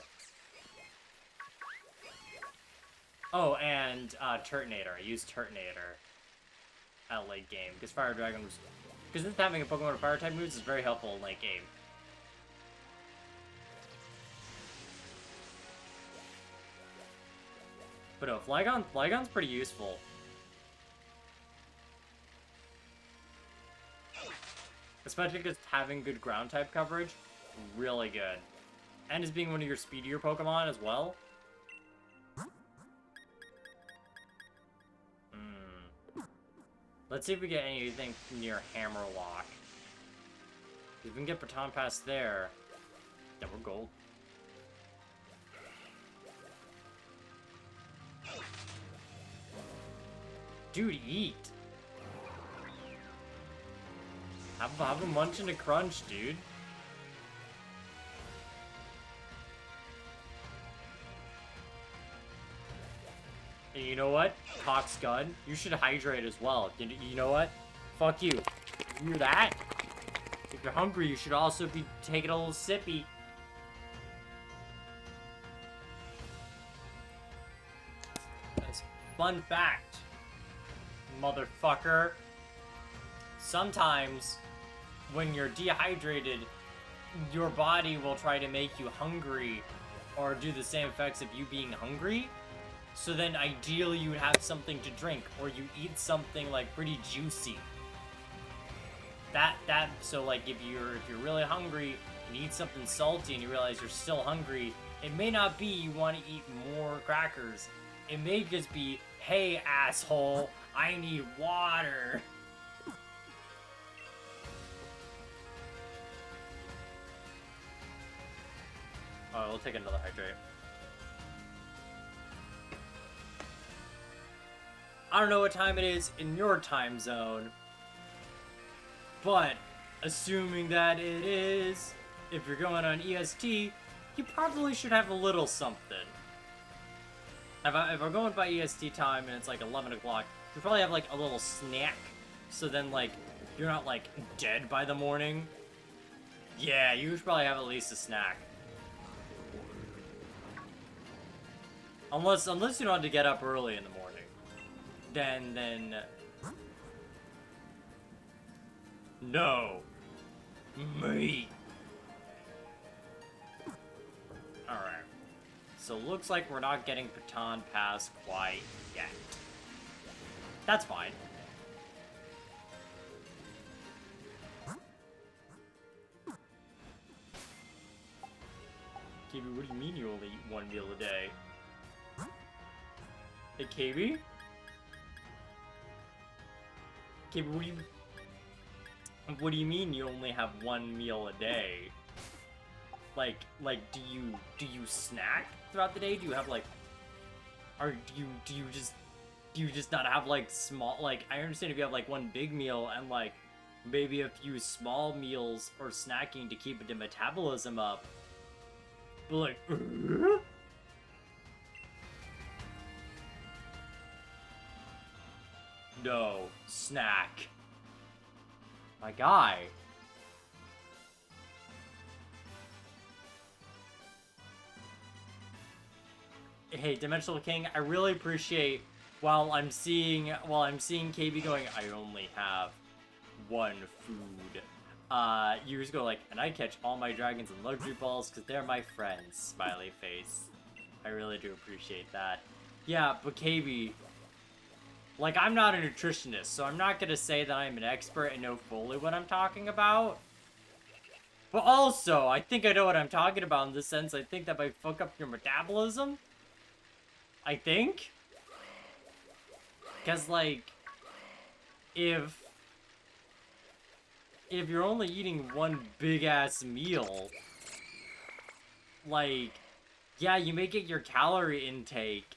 Oh, and Turtonator. I used Turtonator at late game because Fire Dragon was, because this having a Pokemon with Fire type moves is very helpful in late game. But no, Flygon's pretty useful. Especially because having good ground type coverage, really good. And as being one of your speedier Pokemon as well. Let's see if we get anything near Hammerlock. If we can get Baton Pass there, then we're gold. Dude, eat! Have a munch and a crunch, dude. And you know what? Cockscud, you should hydrate as well. You know what? Fuck you. You hear that? If you're hungry, you should also be taking a little sippy. That's fun fact, motherfucker. Sometimes, when you're dehydrated, your body will try to make you hungry or do the same effects of you being hungry. So then ideally you would have something to drink, or you eat something like pretty juicy. So like if you're really hungry and you eat something salty and you realize you're still hungry, it may not be you want to eat more crackers. It may just be, hey asshole, I need water. Oh, we'll take another hydrate. I don't know what time it is in your time zone, but assuming that it is, if you're going on EST, you probably should have a little something. If I'm going by EST time and it's like 11 o'clock, you probably have like a little snack, so then like, you're not like dead by the morning. Yeah, you should probably have at least a snack. Unless you don't have to get up early in the morning. Then... no. Me. Alright. So looks like we're not getting Baton Pass quite yet. That's fine. KB, what do you mean you only eat one meal a day? Hey, KB? KB, what do you mean you only have one meal a day? Like, do you snack throughout the day? Do you have like, or do you just not have like small, like, I understand if you have like one big meal and like maybe a few small meals or snacking to keep the metabolism up, but like, no, snack. My guy. Hey, Dimensional King, I really appreciate while I'm seeing KB going, I only have one food. you just go like, and I catch all my dragons in luxury balls because they're my friends, smiley face. I really do appreciate that. Yeah, but KB, like, I'm not a nutritionist, so I'm not gonna say that I'm an expert and know fully what I'm talking about. But also, I think I know what I'm talking about in the sense I think that might fuck up your metabolism. I think. Because, like, if you're only eating one big-ass meal, like, yeah, you may get your calorie intake,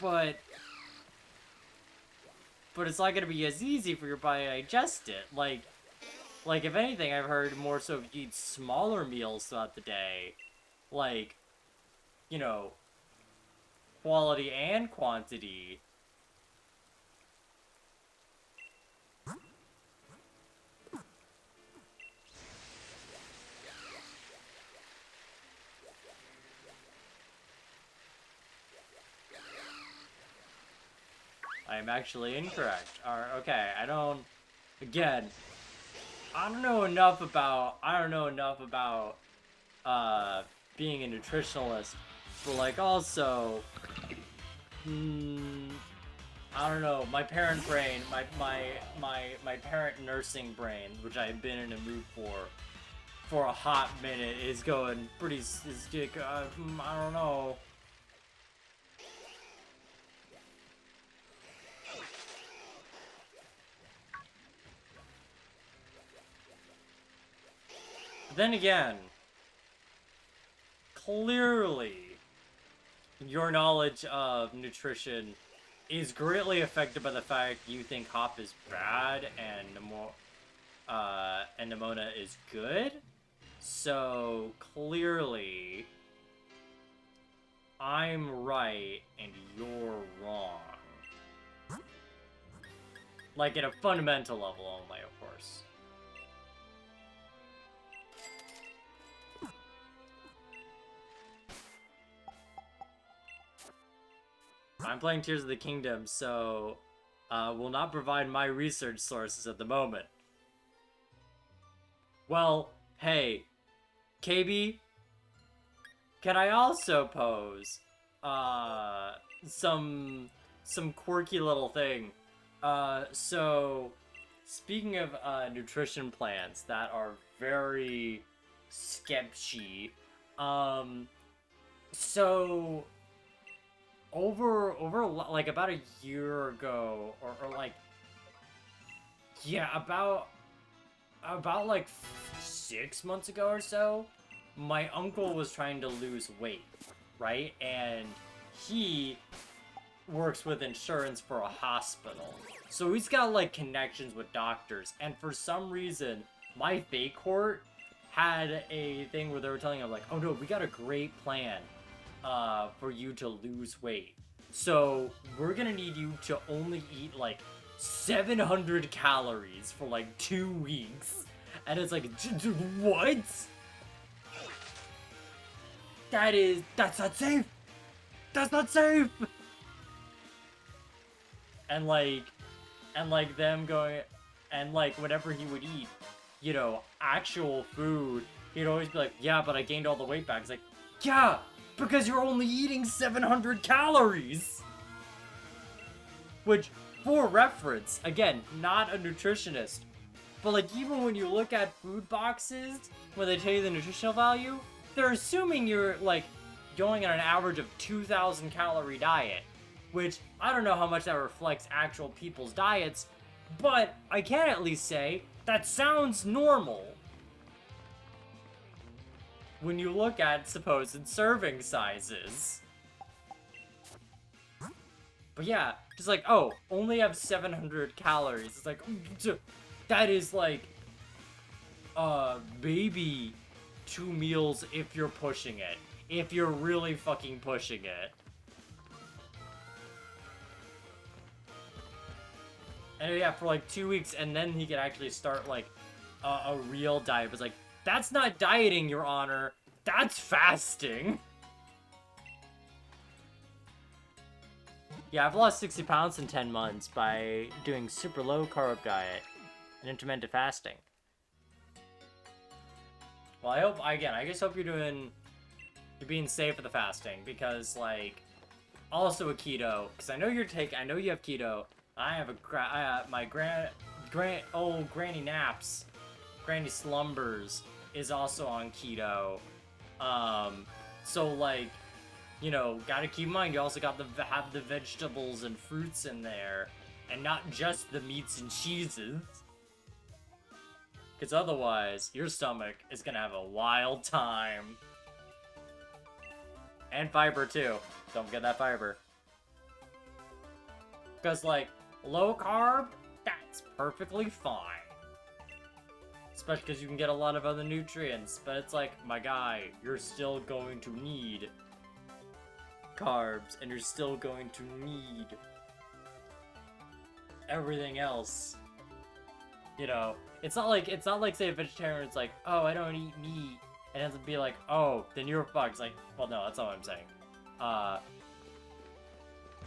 but it's not gonna be as easy for your body to digest it. Like, if anything, I've heard more so if you eat smaller meals throughout the day, like, you know, quality and quantity. I'm actually incorrect. Okay, again, I don't know enough about, being a nutritionalist, but, like, also, I don't know, my parent brain, my parent nursing brain, which I've been in a mood for a hot minute, is going pretty, I don't know. But then again, clearly, your knowledge of nutrition is greatly affected by the fact you think hop is bad and Nimona is good. So clearly, I'm right and you're wrong. Like at a fundamental level only, of course. I'm playing Tears of the Kingdom, so will not provide my research sources at the moment. Well, hey, KB, can I also pose some quirky little thing? So speaking of nutrition plans that are very sketchy, so over like about a year ago, or like, yeah, about like 6 months ago or so, my uncle was trying to lose weight, right? And he works with insurance for a hospital. So he's got like connections with doctors, and for some reason, my fake court had a thing where they were telling him like, oh no, we got a great plan for you to lose weight. So we're gonna need you to only eat like 700 calories for like 2 weeks. And it's like, what? That's not safe! That's not safe! And like them going, and like whenever he would eat, you know, actual food, he'd always be like, yeah, but I gained all the weight back. It's like, yeah, because you're only eating 700 calories! Which, for reference, again, not a nutritionist, but like even when you look at food boxes, where they tell you the nutritional value, they're assuming you're like going on an average of 2,000 calorie diet, which I don't know how much that reflects actual people's diets, but I can at least say that sounds normal when you look at supposed serving sizes. But yeah, just like, oh, only have 700 calories. It's like, that is like, maybe 2 meals if you're pushing it. If you're really fucking pushing it. And yeah, for like 2 weeks, and then he could actually start like a real diet. It was like, that's not dieting, Your Honor. That's fasting. Yeah, I've lost 60 pounds in 10 months by doing super low carb diet and intermittent fasting. Well, I just hope you're being safe with the fasting, because, like, also a keto, because I know you have keto. I have my old Granny Naps, Granny Slumbers is also on keto. So, like, you know, gotta keep in mind, you also got have the vegetables and fruits in there, and not just the meats and cheeses. Because otherwise, your stomach is gonna have a wild time. And fiber, too. Don't forget that fiber. Because, like, low carb, that's perfectly fine. Especially because you can get a lot of other nutrients. But it's like, my guy, you're still going to need carbs, and you're still going to need everything else. You know, it's not like say a vegetarian's like, oh, I don't eat meat, and ends up be like, oh, then you're fucked. It's like, well, no, that's not what I'm saying. I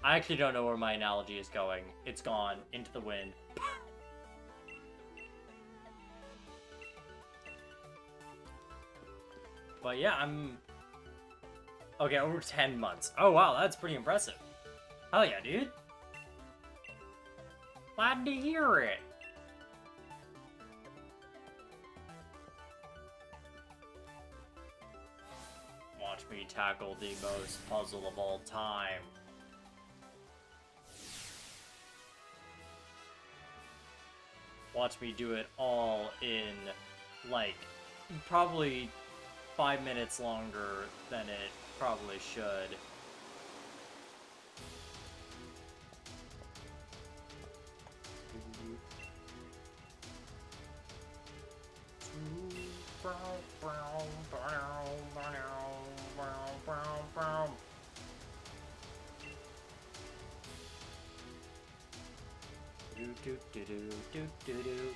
actually don't know where my analogy is going. It's gone into the wind. But yeah, I'm... Okay, over 10 months. Oh wow, that's pretty impressive. Hell yeah, dude. Glad to hear it. Watch me tackle the most puzzle of all time. Watch me do it all in, like, probably 5 minutes longer than it probably should.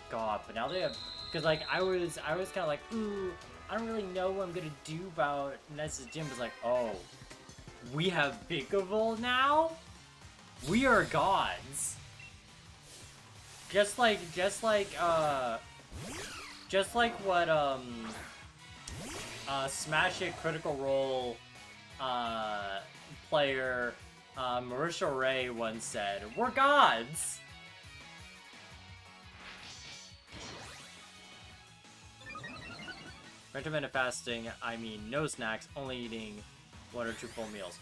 God, but now they have, because like I was kind of like, ooh, I don't really know what I'm gonna do about Nessa's gym. But like, oh, we have Bigaville now. We are gods. Just like what Smash It Critical Role player Marisha Ray once said, we're gods. Intermittent fasting, I mean no snacks, only eating 1 or 2 full meals.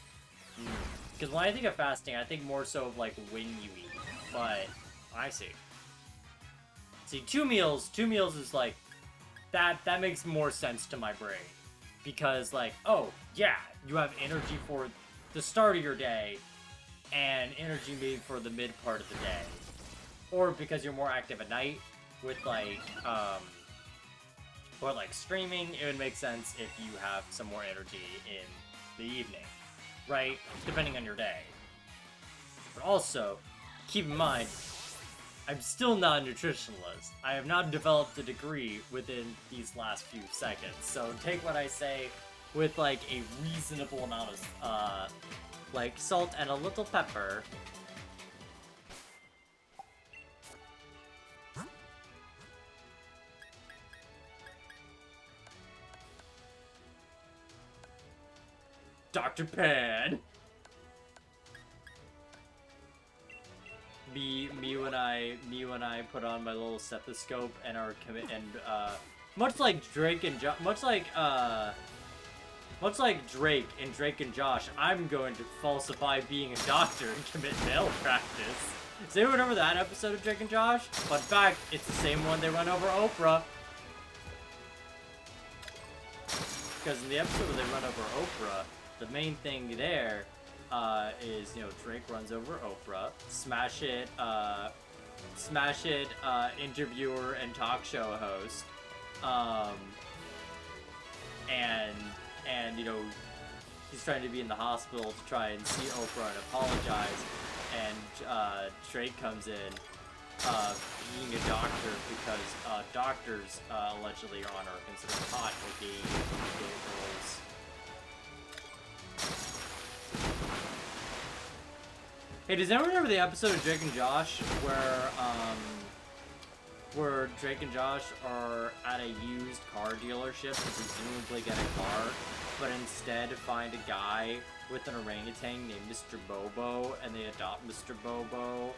Because when I think of fasting, I think more so of like when you eat. But I see. See, 2 meals is like that makes more sense to my brain. Because like, oh yeah, you have energy for the start of your day and energy maybe for the mid part of the day. Or because you're more active at night with like or like streaming, it would make sense if you have some more energy in the evening, right? Depending on your day. But also, keep in mind, I'm still not a nutritionalist. I have not developed a degree within these last few seconds. So take what I say with like a reasonable amount of like salt and a little pepper. Dr. Pan. Me when I put on my little stethoscope and much like Drake and Drake and Josh, I'm going to falsify being a doctor and commit malpractice. Does anyone remember that episode of Drake and Josh? Fun fact, it's the same one they run over Oprah. Because in the episode where they run over Oprah, the main thing there is, you know, Drake runs over Oprah, Smash It interviewer and talk show host, and you know, he's trying to be in the hospital to try and see Oprah and apologize, and Drake comes in, being a doctor because doctors allegedly are considered hot for gay girls. Hey, does anyone remember the episode of Drake and Josh where where Drake and Josh are at a used car dealership to presumably get a car, but instead find a guy with an orangutan named Mr. Bobo, and they adopt Mr. Bobo,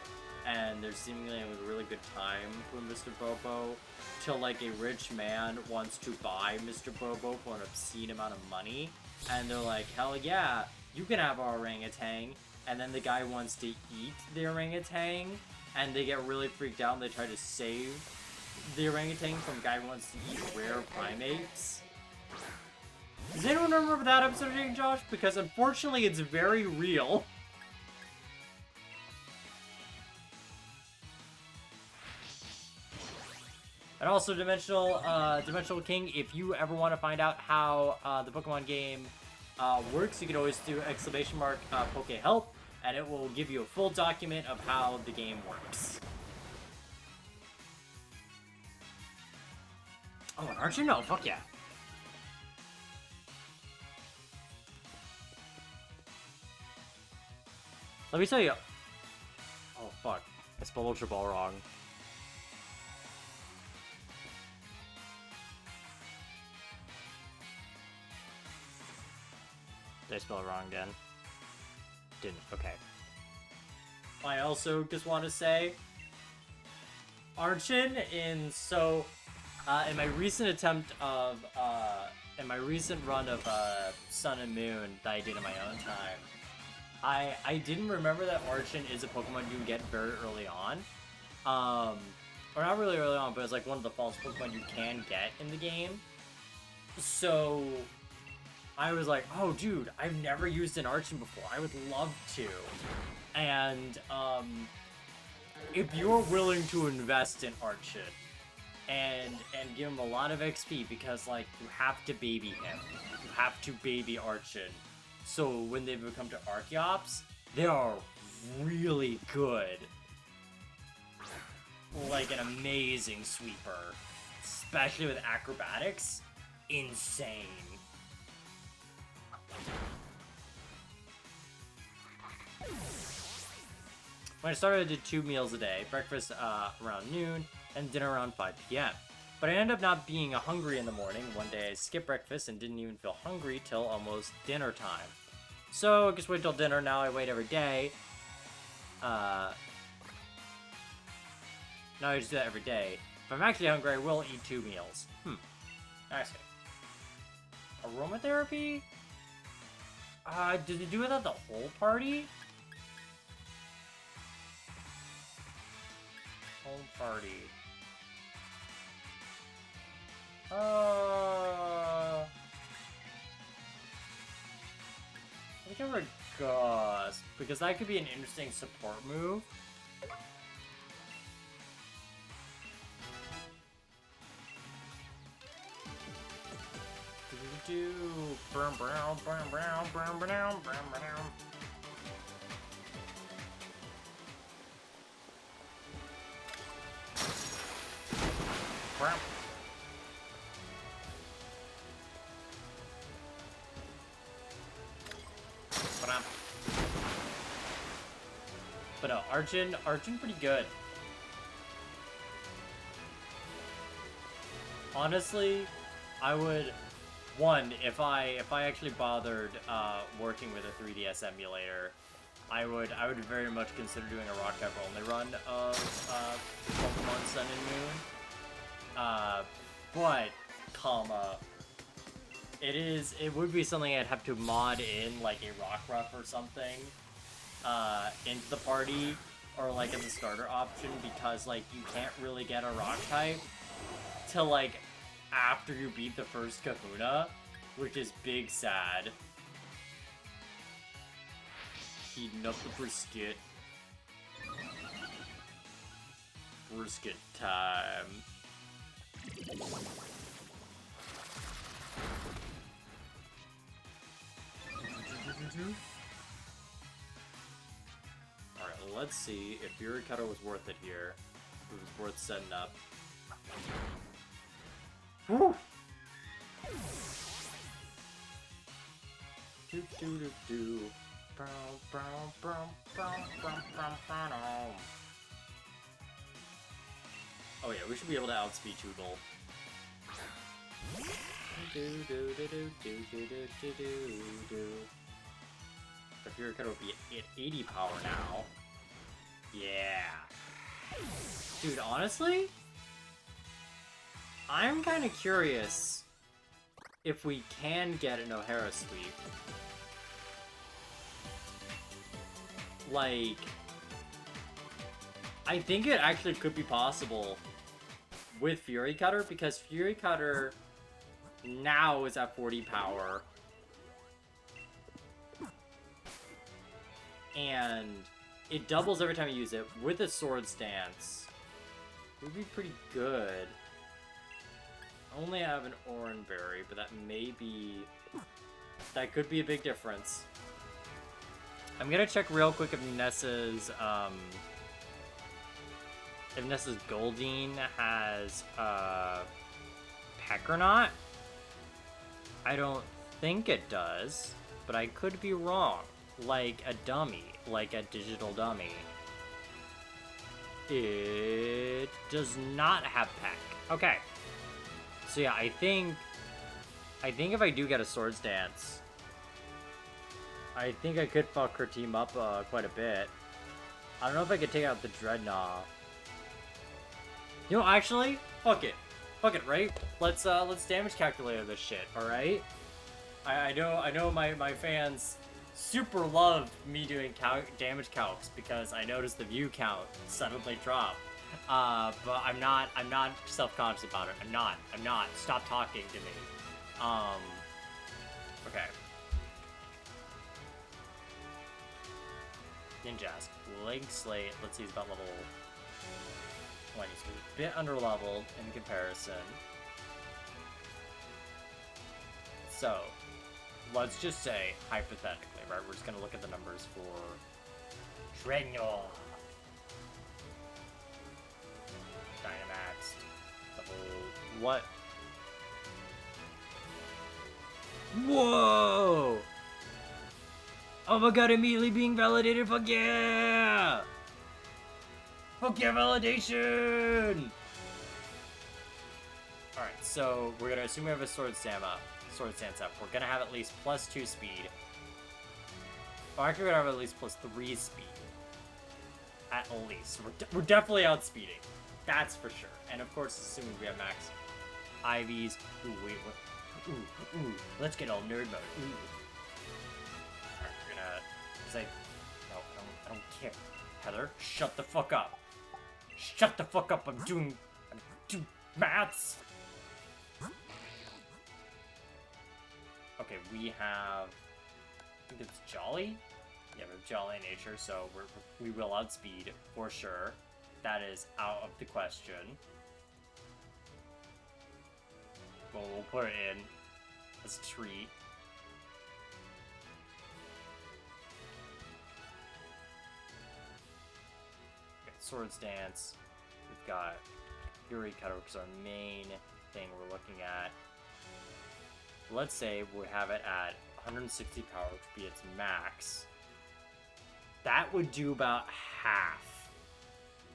and they're seemingly having a really good time with Mr. Bobo, till like a rich man wants to buy Mr. Bobo for an obscene amount of money, and they're like, hell yeah, you can have our orangutan, and then the guy wants to eat the orangutan, and they get really freaked out and they try to save the orangutan from a guy who wants to eat rare primates. Does anyone remember that episode of Drake and Josh? Because unfortunately it's very real. And also, Dimensional King, if you ever want to find out how the Pokemon game works, you can always do !, Poke Help, and it will give you a full document of how the game works. Oh, an Archer? No, fuck yeah. Let me tell you. Oh, fuck. I spelled Ultra Ball wrong. Did I spell it wrong again? Didn't. Okay. I also just want to say, Archon in my recent attempt of in my recent run of Sun and Moon that I did in my own time, I didn't remember that Archon is a Pokemon you can get very early on. Or not really early on, but it's like one of the false Pokemon you can get in the game. So I was like, oh dude, I've never used an Archon before. I would love to. And if you're willing to invest in Archon and give him a lot of XP, because like you have to baby him. You have to baby Archon. So when they become to Archeops, they are really good. Like an amazing sweeper. Especially with acrobatics. Insane. When I started, I did 2 meals a day. Breakfast around noon, and dinner around 5 p.m. But I ended up not being hungry in the morning. One day I skipped breakfast and didn't even feel hungry till almost dinner time. So I just wait till dinner. Now I wait every day. Now I just do that every day. If I'm actually hungry, I will eat 2 meals. I see. Aromatherapy? Did they do it at the whole party? Whole party. I think I would Gust, because that could be an interesting support move. Brown, brown, brown, brown, brown, brown, brown, brown. Brown. But no, Archon pretty good. Honestly, I would, if I actually bothered working with a 3DS emulator, I would very much consider doing a rock type only run of Pokemon Sun and Moon. But, it would be something I'd have to mod in, like a Rock Ruff or something, into the party, or like as a starter option, because like you can't really get a rock type till like after you beat the first Kahuna, which is big sad. Heating up the brisket. Brisket time. Alright, let's see if Fury Cutter was worth it here. If it was worth setting up. Woo! Do do do do. Bow, bow, bow, bow, bow, bow, bow, bow. Oh yeah, we should be able to outspeed Tootle. The Fury Cutter will be at 80 power now. Yeah. Dude, honestly, I'm kind of curious if we can get an O'Hara sweep. Like, I think it actually could be possible with Fury Cutter, because Fury Cutter now is at 40 power. And it doubles every time you use it with a Sword Stance. It would be pretty good. I only have an Oran Berry, but that may be... that could be a big difference. I'm gonna check real quick if Nessa's, Goldeen has, Peck or not. I don't think it does, but I could be wrong. Like a dummy, like a digital dummy. It does not have Peck. Okay. So yeah, I think if I do get a Sword Stance, I think I could fuck her team up quite a bit. I don't know if I could take out the Dreadnought. You know, actually, fuck it, right? Let's damage calculator this shit, all right? I know my fans super loved me doing damage calcs because I noticed the view count suddenly drop. But I'm not self-conscious about it. I'm not. Stop talking to me. Okay. Ninjask. Leg Slate. Let's see, he's about level 20. So he's a bit under-leveled in comparison. So, let's just say, hypothetically, right? We're just gonna look at the numbers for Dreadnought. Dynamaxed. Level... what? Whoa! Oh my god, immediately being validated, fuck yeah! Fuck yeah, validation! Alright, so we're gonna assume we have a Sword Stance up. We're gonna have at least +2 speed. Well, actually, we're gonna have at least +3 speed. At least. We're definitely outspeeding. That's for sure. And of course, assuming we have max IVs. Ooh, wait, what? Ooh, let's get all nerd mode. Ooh. Alright, we're gonna... say... no, I don't care. Heather, shut the fuck up. Shut the fuck up, I'm doing maths. Okay, we have... I think it's Jolly? Yeah, we have Jolly in nature, so we will outspeed, for sure. That is out of the question. But we'll put it in as a treat. Okay, Sword Stance. We've got Fury Cutter, which is our main thing we're looking at. Let's say we have it at 160 power, which would be its max. That would do about half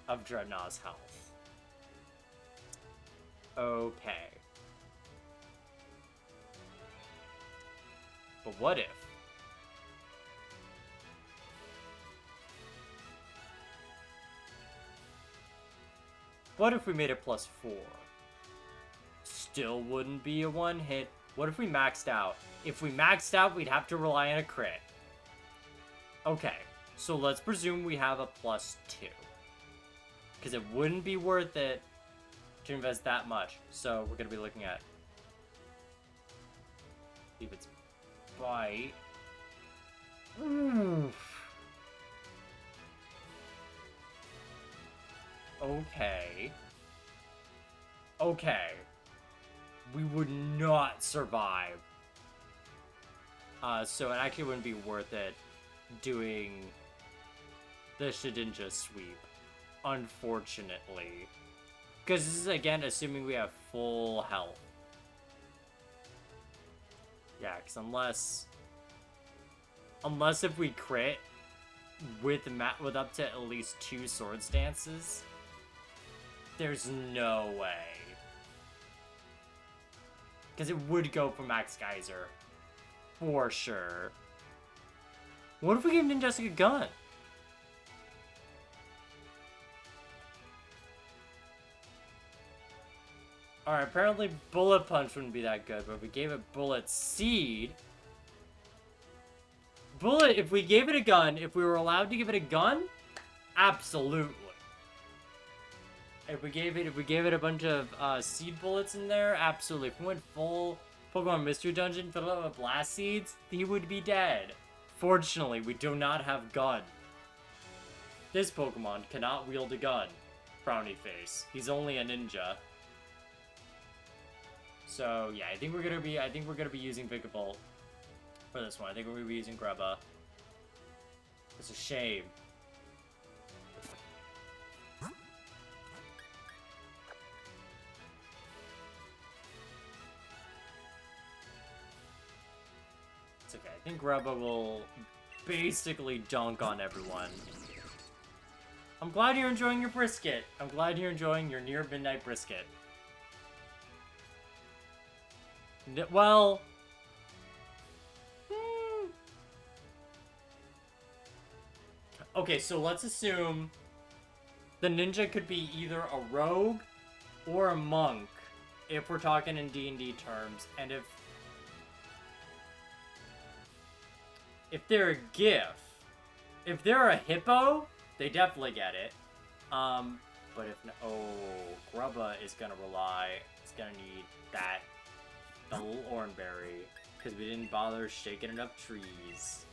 of Dreadnaught's health. Okay. But what if? What if we made it +4? Still wouldn't be a one-hit. What if we maxed out? If we maxed out, we'd have to rely on a crit. Okay, so let's presume we have a +2. Because it wouldn't be worth it to invest that much. So we're going to be looking at... see if it's bite. Oof. Okay. Okay. We would not survive. So it actually wouldn't be worth it doing the Shedinja sweep, unfortunately. Because this is, again, assuming we have full health. Yeah, because unless if we crit with up to at least 2 Sword Stances, There's no way. Because it would go for Max Geyser. For sure. What if we gave Ninja a gun? Alright, apparently Bullet Punch wouldn't be that good, but if we gave it Bullet Seed... Bullet, if we gave it a gun, if we were allowed to give it a gun, absolutely. If we gave it a bunch of seed bullets in there, absolutely. If we went full Pokemon Mystery Dungeon, filled it with blast seeds, he would be dead. Fortunately, we do not have gun. This Pokemon cannot wield a gun. Frowny face. He's only a ninja. So yeah, I think we're gonna be using Vikavolt for this one. I think we're gonna be using Grubba. It's a shame. It's okay. I think Grubba will basically dunk on everyone. I'm glad you're enjoying your brisket. I'm glad you're enjoying your near midnight brisket. Well... Okay, so let's assume the ninja could be either a rogue or a monk, if we're talking in D&D terms, and if they're a GIF, if they're a hippo, they definitely get it. But if no, oh, Grubba is gonna rely. It's gonna need that double Oranberry because we didn't bother shaking enough trees.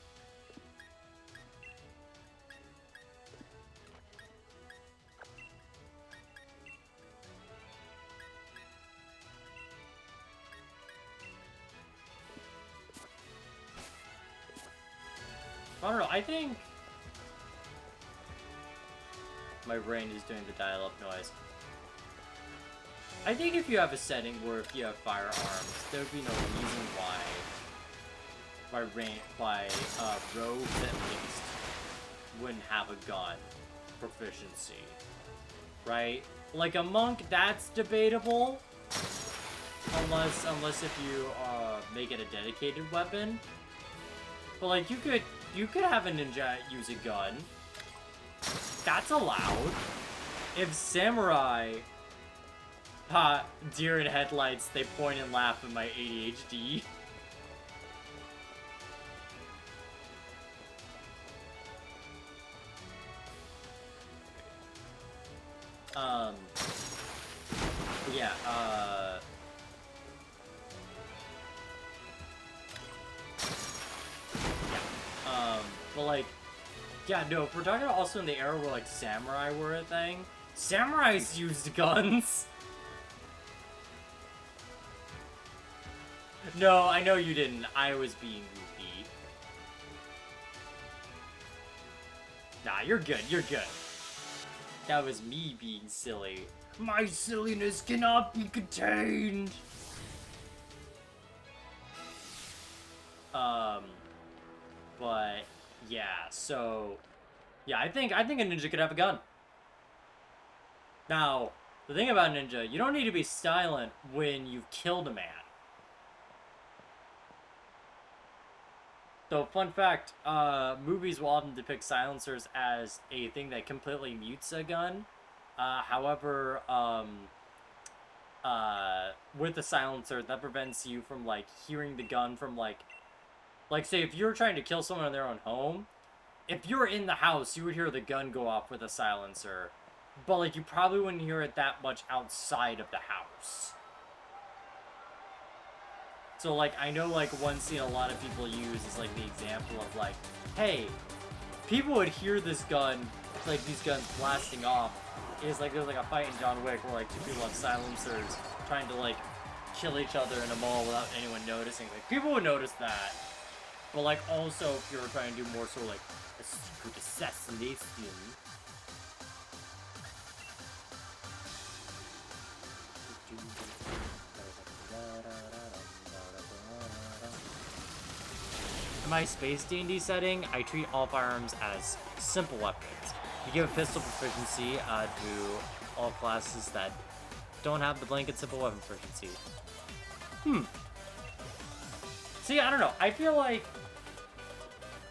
I don't know, I think... My brain is doing the dial-up noise. I think if you have a setting where if you have firearms, there would be no reason why rogues at least wouldn't have a gun proficiency. Right? Like a monk, that's debatable. Unless if you make it a dedicated weapon. But like you could have a ninja use a gun. That's allowed. If samurai deer in headlights, they point and laugh at my ADHD. Yeah, but like, yeah, no, if we're talking about also in the era where like samurai were a thing, samurais used guns. No, I know you didn't. I was being goofy. Nah, you're good, you're good. That was me being silly. My silliness cannot be contained! But, yeah, so... Yeah, I think a ninja could have a gun. Now, the thing about ninja, you don't need to be silent when you've killed a man. So, fun fact, movies will often depict silencers as a thing that completely mutes a gun. However, with the silencer, that prevents you from, like, hearing the gun from, like, say, if you're trying to kill someone in their own home, if you're in the house, you would hear the gun go off with a silencer. But, like, you probably wouldn't hear it that much outside of the house. So, like, I know, like, one scene a lot of people use is, like, the example of, like, hey, people would hear this gun, like, these guns blasting off. It's like, there's, like, a fight in John Wick where, like, two people have silencers trying to, like, kill each other in a mall without anyone noticing. Like, people would notice that. But, like, also, if you're trying to do more sort of, like, a secret assassination. In my Space D&D setting, I treat all firearms as simple weapons. You give a pistol proficiency to all classes that don't have the blanket simple weapon proficiency. See, I don't know. I feel like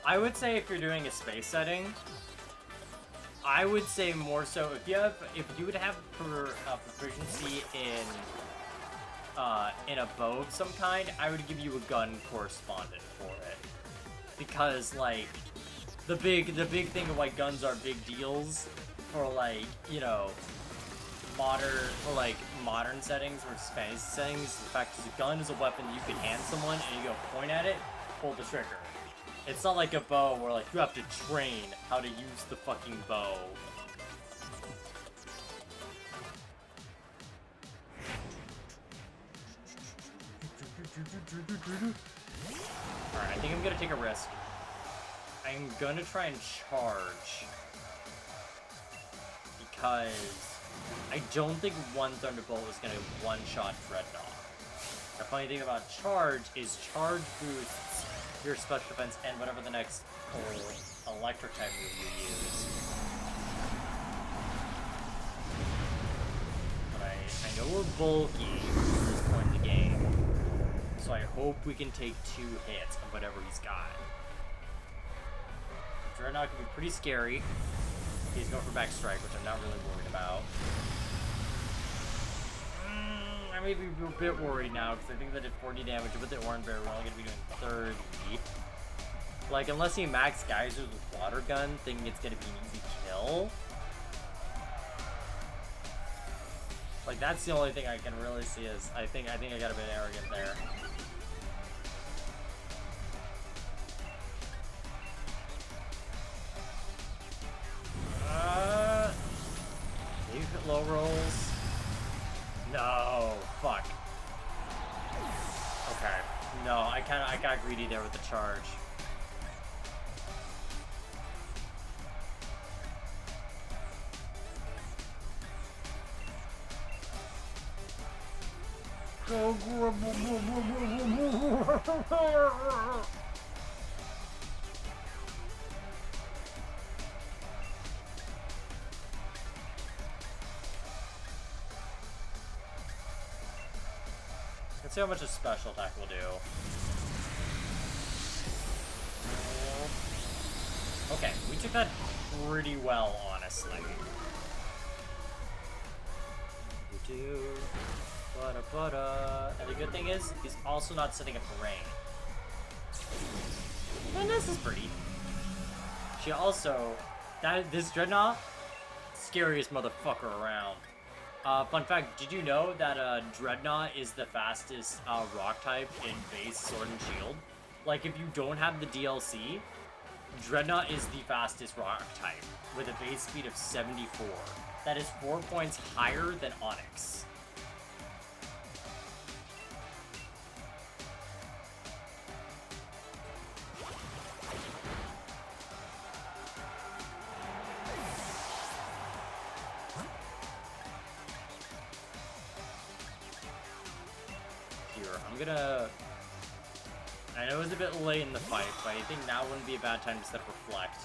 I would say if you're doing a space setting, I would say more so if you would have proficiency in a bow of some kind, I would give you a gun correspondent for it, because like the big thing of why guns are big deals for like, you know, modern settings or fantasy settings, the fact is a gun is a weapon you can hand someone and you go point at it, pull the trigger. It's not like a bow where like you have to train how to use the fucking bow. Alright, I think I'm gonna take a risk. I'm gonna try and charge. Because I don't think one Thunderbolt is gonna one-shot Dreadnought. The funny thing about charge is charge boosts your special defense and whatever the next electric type move you use. But I know we're bulky at this point in the game, so I hope we can take 2 hits of whatever he's got. Dreadnought can be pretty scary. He's going for back strike, which I'm not really worried about. I may be a bit worried now, because I think that did 40 damage with the Orange Bear, we're only going to be doing 30. Like, unless he max geysers with water gun, thinking it's going to be an easy kill. Like, that's the only thing I can really see is, I think I got a bit arrogant there. Maybe hit low rolls. No, fuck. Okay. No, I got greedy there with the charge. Go. Let's see how much a special attack will do. Okay, we took that pretty well, honestly. We do. And the good thing is, he's also not setting up for rain. And this is pretty. She also, this Dreadnought, scariest motherfucker around. Fun fact, did you know that Dreadnought is the fastest rock type in base Sword and Shield? Like, if you don't have the DLC, Dreadnought is the fastest rock type, with a base speed of 74. That is 4 points higher than Onyx. I know it was a bit late in the fight, but I think now wouldn't be a bad time to set up Reflect.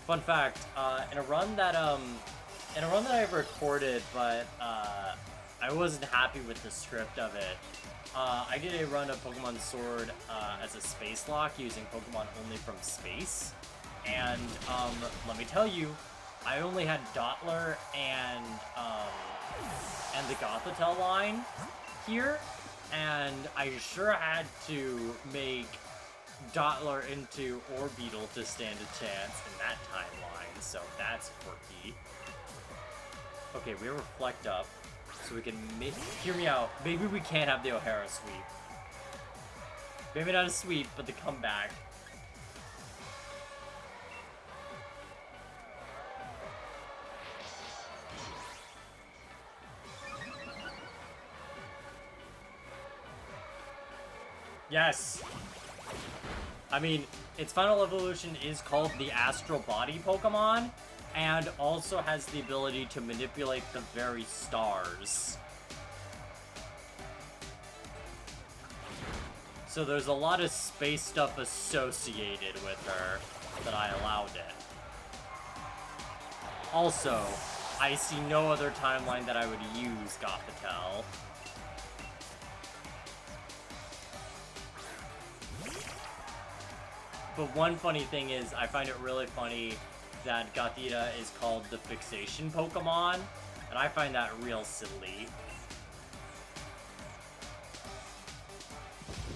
Fun fact, in a run that I've recorded, but I wasn't happy with the script of it. I did a run of Pokemon Sword as a space lock using Pokemon only from space. And let me tell you, I only had Dottler and the Gothitelle line here, and I sure had to make Dottler into Orbeetle to stand a chance in that timeline, so that's quirky. Okay, we Reflect up, so we can hear me out. Maybe we can't have the O'Hara sweep. Maybe not a sweep, but the comeback. Yes! I mean, its final evolution is called the Astral Body Pokemon, and also has the ability to manipulate the very stars. So there's a lot of space stuff associated with her that I allowed it. Also, I see no other timeline that I would use Gothitelle. But one funny thing is, I find it really funny that Gothita is called the fixation Pokemon, and I find that real silly.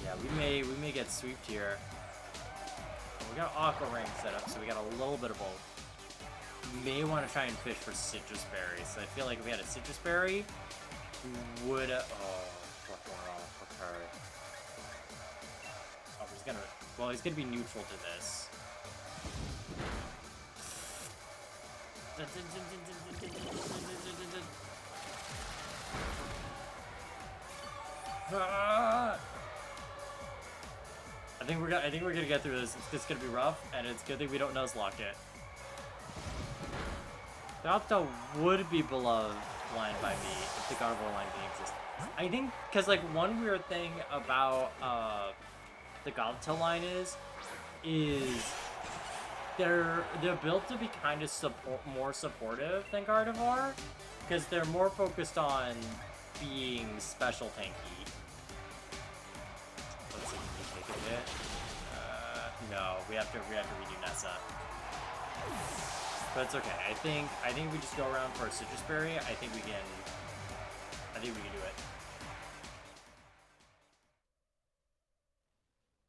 Yeah, we may get sweeped here. We got Aqua Ring set up, so we got a little bit of both. We may want to try and fish for Citrus Berries. So I feel like if we had a Citrus Berry, we would... oh, fucking off. Okay. Oh, he's gonna... well, he's gonna be neutral to this. I think we're gonna get through this. It's just gonna be rough, and it's a good thing we don't Nuzlocke it. The Opto would be below line by me if the Gardevoir line didn't exist. I think because like one weird thing about the Gothitelle line is they're built to be kind of more supportive than Gardevoir, because they're more focused on being special tanky. Let's see, can we take a hit? No, we have to redo Nessa. But it's okay. I think we just go around for a Citrus Berry. I think we can do it.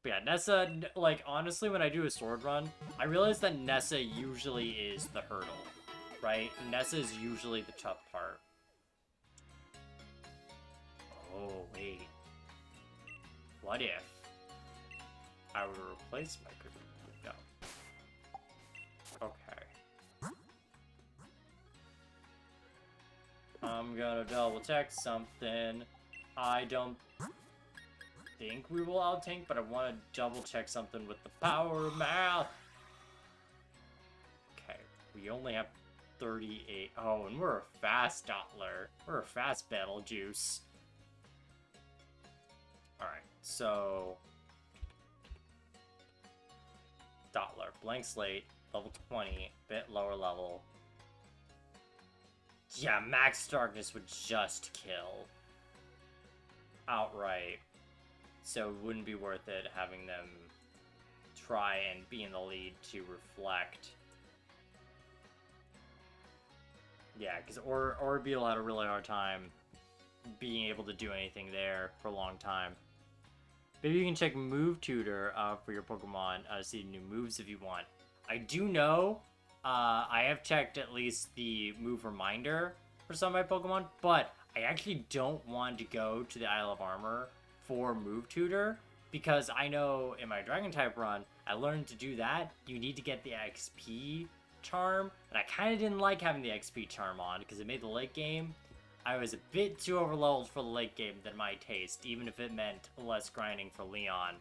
But yeah, Nessa, like, honestly, when I do a sword run, I realize that Nessa usually is the hurdle, right? Nessa is usually the tough part. Oh, wait. What if I would replace my Kabus? No. Okay. I'm gonna double check something. I don't think we will out-tank, but I want to double check something with the power of math. Okay, we only have 38. Oh, and we're a fast Dottler. We're a fast Battle Juice. Alright, so... Dottler, blank slate, level 20, bit lower level. Yeah, Max Darkness would just kill. Outright. So it wouldn't be worth it having them try and be in the lead to reflect. Yeah, because Orbeal had a really hard time being able to do anything there for a long time. Maybe you can check Move Tutor for your Pokemon to see new moves if you want. I do know I have checked at least the move reminder for some of my Pokemon, but I actually don't want to go to the Isle of Armor for Move Tutor, because I know in my Dragon-type run, I learned to do that. You need to get the XP charm, and I kind of didn't like having the XP charm on, because it made the late game. I was a bit too overleveled for the late game than my taste, even if it meant less grinding for Leon.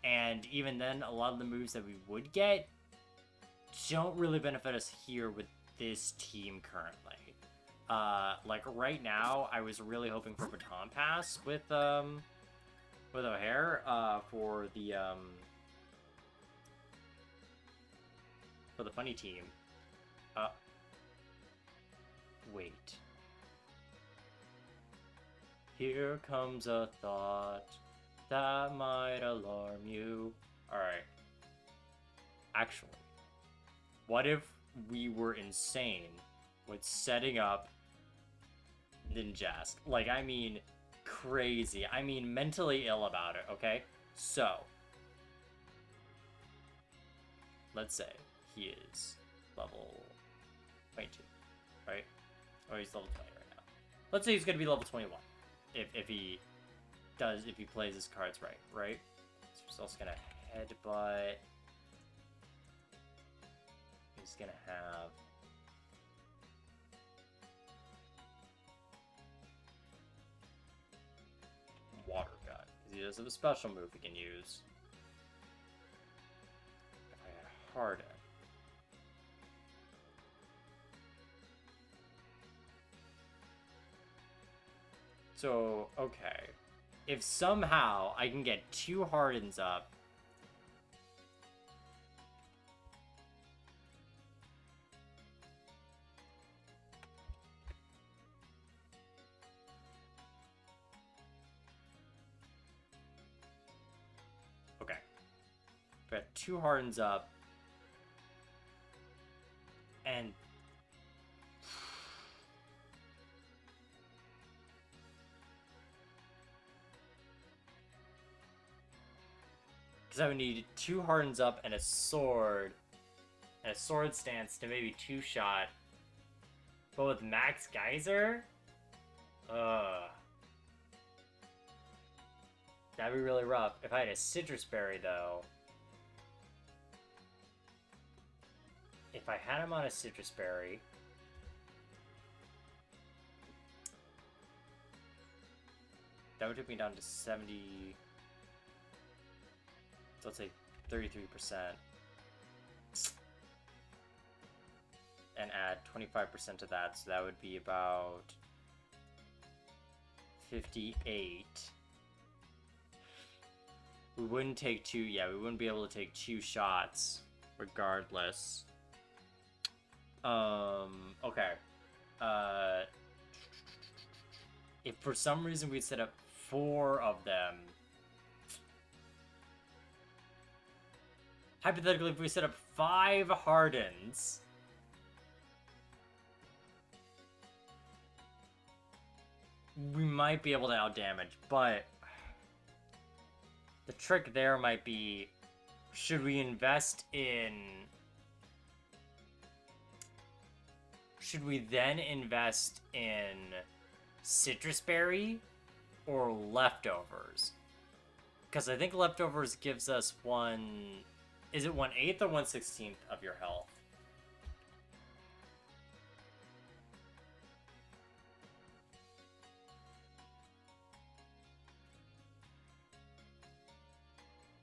And even then, a lot of the moves that we would get don't really benefit us here with this team currently. Like right now, I was really hoping for Baton Pass with O'Hare, for the funny team. Wait. Here comes a thought that might alarm you. Alright. Actually, what if we were insane with setting up Ninjask? Like, I mean, crazy. I mean, mentally ill about it, okay? So, let's say he is level 22, right? Or he's level 20 right now. Let's say he's gonna be level 21. If he plays his cards right? So he's also gonna headbutt. He's gonna have Water Gun, because he does have a special move he can use. Harden. So, okay. if somehow I can get 2 Hardens up... Okay. Got 2 Hardens up. And... because I would need 2 Hardens up and a sword stance to maybe 2-shot. But with Max Geyser? That'd be really rough. If I had a Citrus Berry, though... if I had him on a Citrus Berry... that would take me down to 70... so let's say 33%. And add 25% to that, so that would be about 58. We wouldn't take 2, yeah, we wouldn't be able to take 2 shots regardless. Okay. If for some reason we set up 4 of them, hypothetically, if we set up 5 Hardens, we might be able to outdamage, but the trick there might be, should we invest in... should we then invest in Citrus Berry or Leftovers? Because I think Leftovers gives us one... is it 1/8 or 1/16 of your health?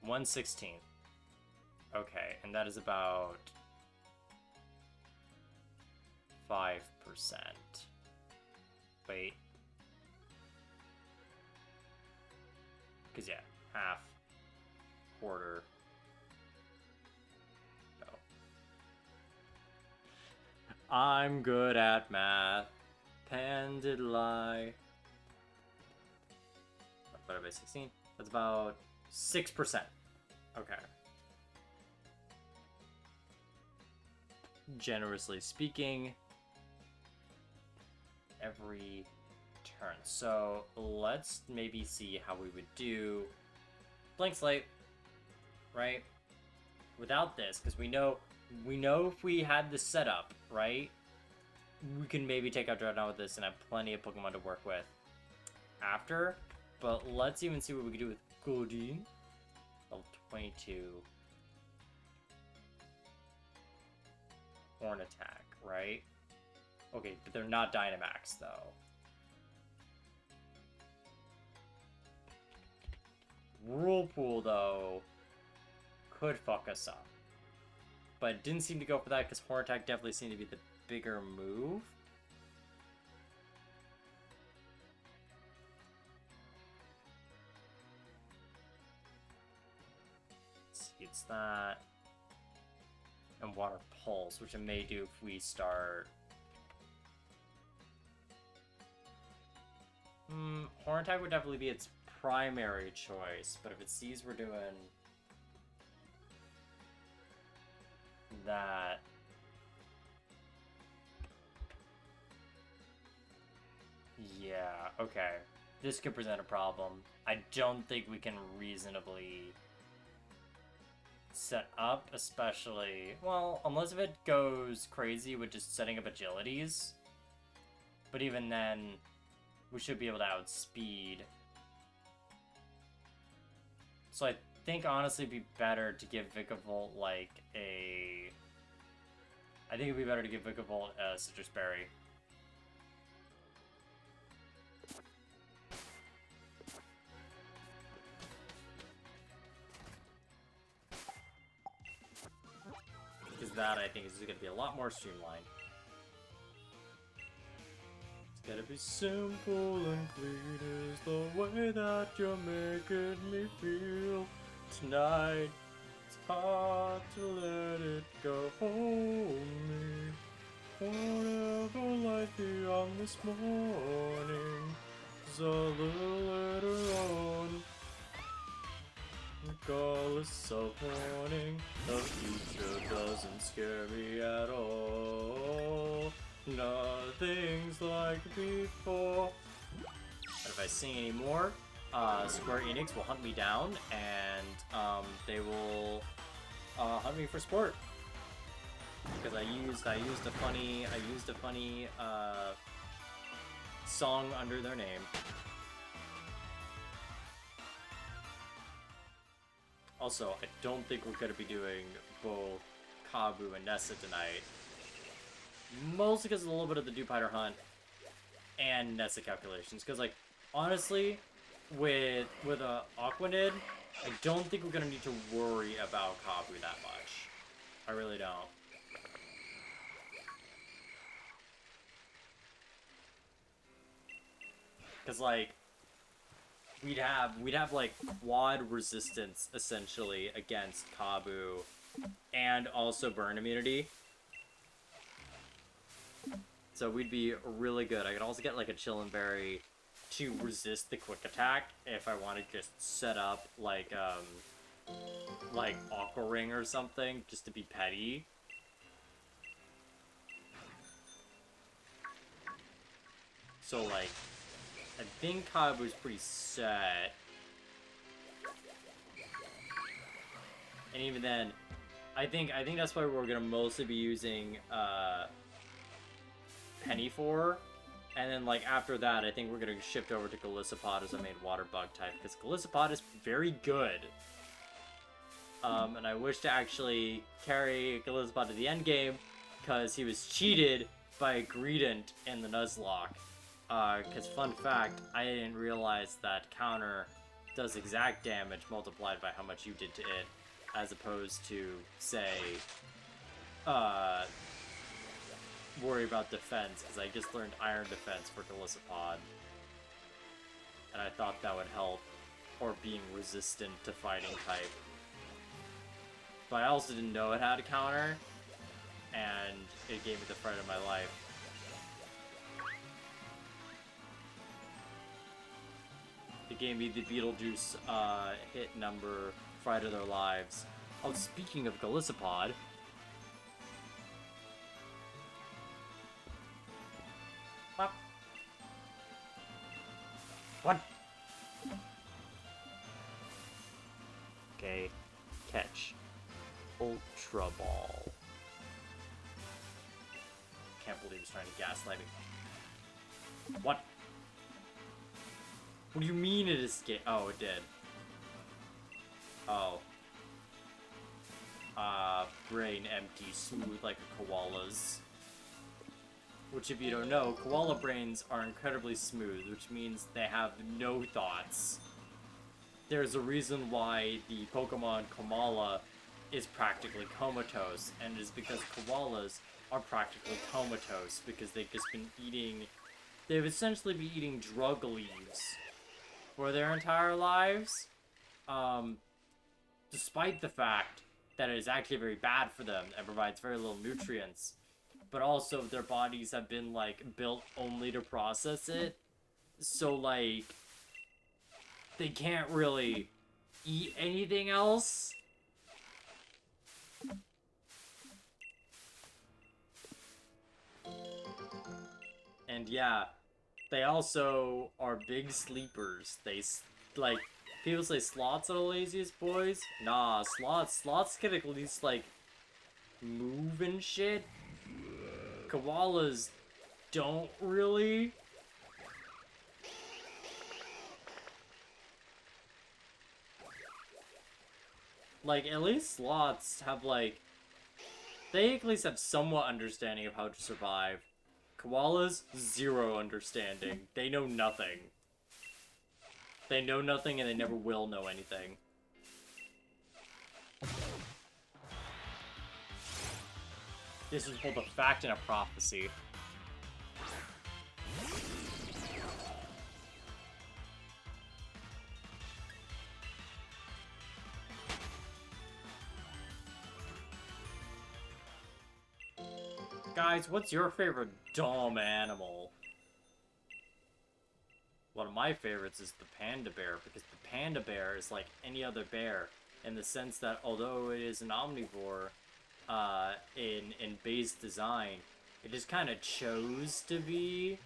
$1/16. Okay, and that is about 5%. Wait. Because, yeah, half, quarter. No. I'm good at math. Pan did lie. Divided by 16. That's about 6%. Okay. Generously speaking, every turn. So let's maybe see how we would do blank slate, right? Without this, because we know if we had this set up, right, we can maybe take out Dreadnought with this and have plenty of Pokemon to work with after. But let's even see what we can do with Goldeen. Level 22. Horn attack, right? Okay, but they're not Dynamax, though. Whirlpool, though, could fuck us up. But didn't seem to go for that because Horn attack definitely seemed to be the bigger move. It's that. And Water Pulse, which it may do if we start... Horn attack would definitely be its primary choice, but if it sees we're doing that... yeah, okay. This could present a problem. I don't think we can reasonably set up, especially... well, unless if it goes crazy with just setting up agilities. But even then, we should be able to outspeed. So I think honestly it'd be better to give Vikavolt like a... I think it'd be better to give Vikavolt a Citrus Berry. Because that, I think, is going to be a lot more streamlined. Let's get to be simple and clean is the way that you're making me feel tonight. It's hard to let it go. Hold me. Whatever light beyond this morning is a little later on. Regardless of warning, the future doesn't scare me at all. Nothing's like before. And if I sing any more, Square Enix will hunt me down, and they will hunt me for sport. Because I used a funny song under their name. Also, I don't think we're gonna be doing both Kabus and Nessa tonight. Mostly because of a little bit of the Dewpider hunt and Nessa calculations. Because, like, honestly, with a Aquanid, I don't think we're gonna need to worry about Kabus that much. I really don't. Because, like, we'd have like quad resistance essentially against Kabus and also burn immunity. So we'd be really good. I could also get like a Chillin' Berry to resist the quick attack if I want to just set up like Aqua Ring or something just to be petty. So like I think Kabu's pretty set. And even then, I think that's why we're gonna mostly be using Penny for. And then like after that, I think we're gonna shift over to Golisopod as a main water bug type, because Golisopod is very good. And I wish to actually carry Golisopod to the end game, because he was cheated by Greedent in the Nuzlocke. Because fun fact, I didn't realize that counter does exact damage multiplied by how much you did to it, as opposed to, say, worry about defense, because I just learned Iron Defense for Golisopod. And I thought that would help, or being resistant to fighting type. But I also didn't know it had a counter, and it gave me the fright of my life. It gave me the Beetlejuice hit number fright of their lives. Oh, speaking of Golisopod, what? Okay, catch. Ultra Ball. Can't believe he's trying to gaslight me. What? What do you mean it escaped? Oh, it did. Oh. Brain empty, smooth like a koala's. Which, if you don't know, koala brains are incredibly smooth, which means they have no thoughts. There's a reason why the Pokemon Komala is practically comatose, and it is because koalas are practically comatose, because they've just been eating... They've essentially been eating drug leaves for their entire lives, despite the fact that it is actually very bad for them and provides very little nutrients, but also their bodies have been, like, built only to process it, so, like, they can't really eat anything else. And yeah, they also are big sleepers. They, like, people say sloths are the laziest boys. Nah, sloths can at least, like, move and shit. Koalas don't really. Like, at least sloths have, like, they at least have somewhat understanding of how to survive. Koalas, zero understanding. They know nothing. They know nothing and they never will know anything. This is both a fact and a prophecy. Guys, what's your favorite dumb animal? One of my favorites is the panda bear, because the panda bear is like any other bear in the sense that although it is an omnivore in base design, it just kind of chose to be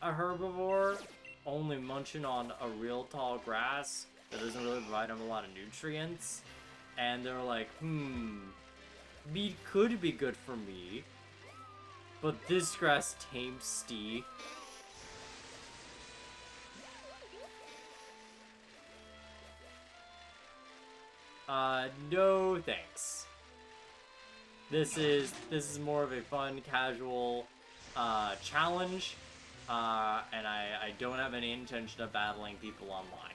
a herbivore, only munching on a real tall grass that doesn't really provide them a lot of nutrients. And they're like, meat could be good for me, but this grass tasty. No thanks. This is more of a fun, casual, challenge, and I don't have any intention of battling people online.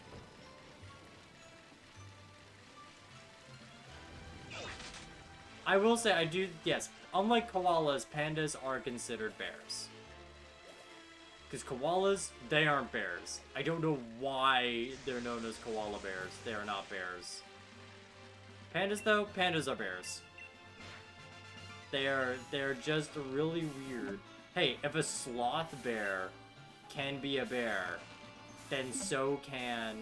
I will say, I do, yes, unlike koalas, pandas are considered bears. Because koalas, they aren't bears. I don't know why they're known as koala bears. They are not bears. Pandas, though, pandas are bears. They're just really weird. Hey, if a sloth bear can be a bear, then so can...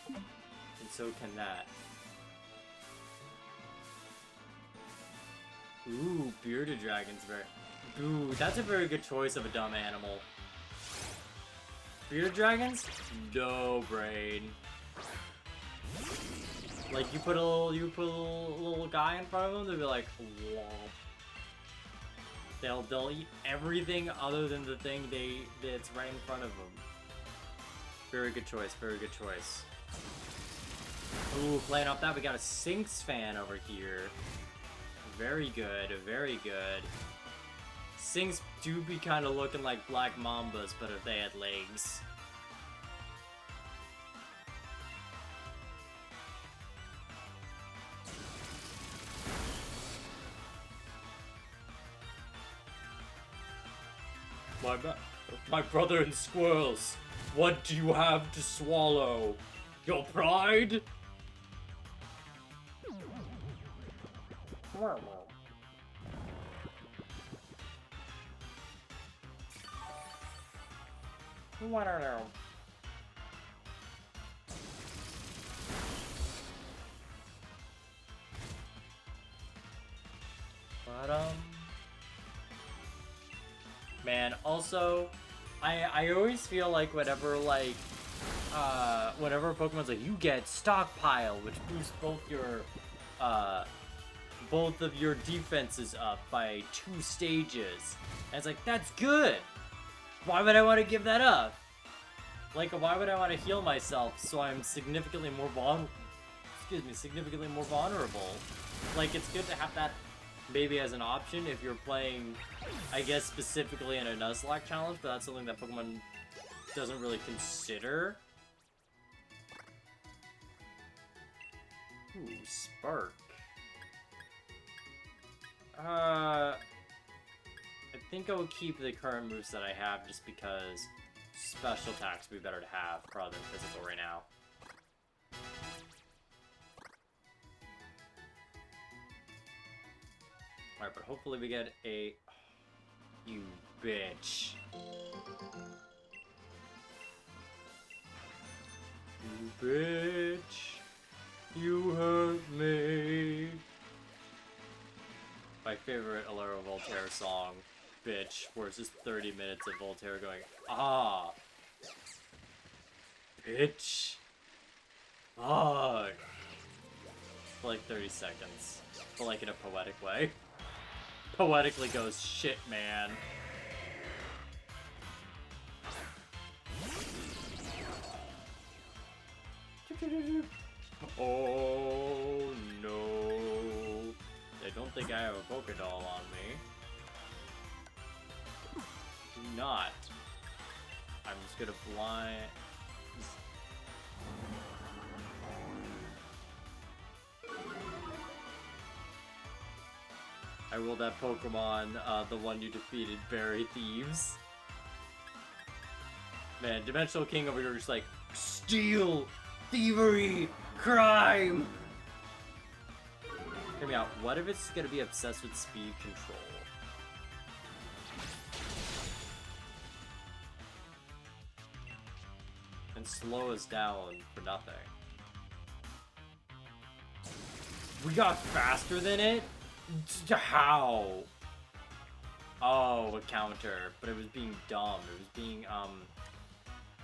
and so can that. Ooh, bearded dragon's very... Ooh, that's a very good choice of a dumb animal. Bearded dragons? No brain. Like, you put a little guy in front of them, they'll be like, womp. They'll eat everything other than the thing that's right in front of them. Very good choice, very good choice. Ooh, playing off that, we got a Sinks fan over here. Very good, very good. Sinks do be kind of looking like black mambas, but if they had legs. My brother and squirrels, what do you have to swallow? Your pride? I don't know. But, man, also, I always feel like whenever Pokemon's like, you get Stockpile, which boosts both of your defenses up by 2 stages. And it's like, that's good! Why would I want to give that up? Like, why would I want to heal myself so I'm significantly more vulnerable? Like, it's good to have that maybe as an option if you're playing, I guess, specifically in a Nuzlocke challenge, but that's something that Pokemon doesn't really consider. Ooh, Spark. I think I will keep the current moves that I have just because special attacks would be better to have rather than physical right now. Alright, but hopefully we get a... You bitch. You bitch. You hurt me. My favorite Alero Voltaire song, Bitch, where it's just 30 minutes of Voltaire going, ah, bitch, fuck, for like 30 seconds, but like in a poetic way. Poetically goes, shit, man. Oh no. I don't think I have a Pokédoll on me. Do not. I'm just gonna blind... I will that Pokemon, the one you defeated, Berry Thieves. Man, Dimensional King over here is like, steal, thievery, crime! Hear me out. What if it's gonna be obsessed with speed control? And slow us down for nothing. We got faster than it? How? Oh, a counter. But it was being dumb. It was being,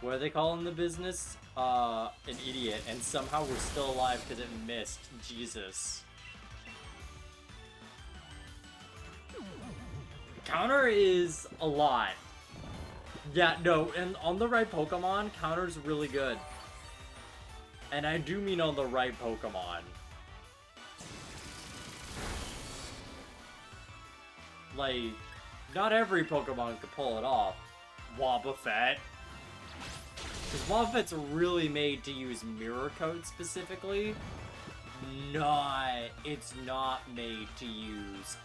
what do they call in the business? An idiot. And somehow we're still alive because it missed. Jesus. Counter is a lot. Yeah, no, and on the right Pokemon, counter's really good. And I do mean on the right Pokemon. Like, not every Pokemon could pull it off. Wobbuffet. Because Wobbuffet's really made to use Mirror Coat specifically. It's not made to use,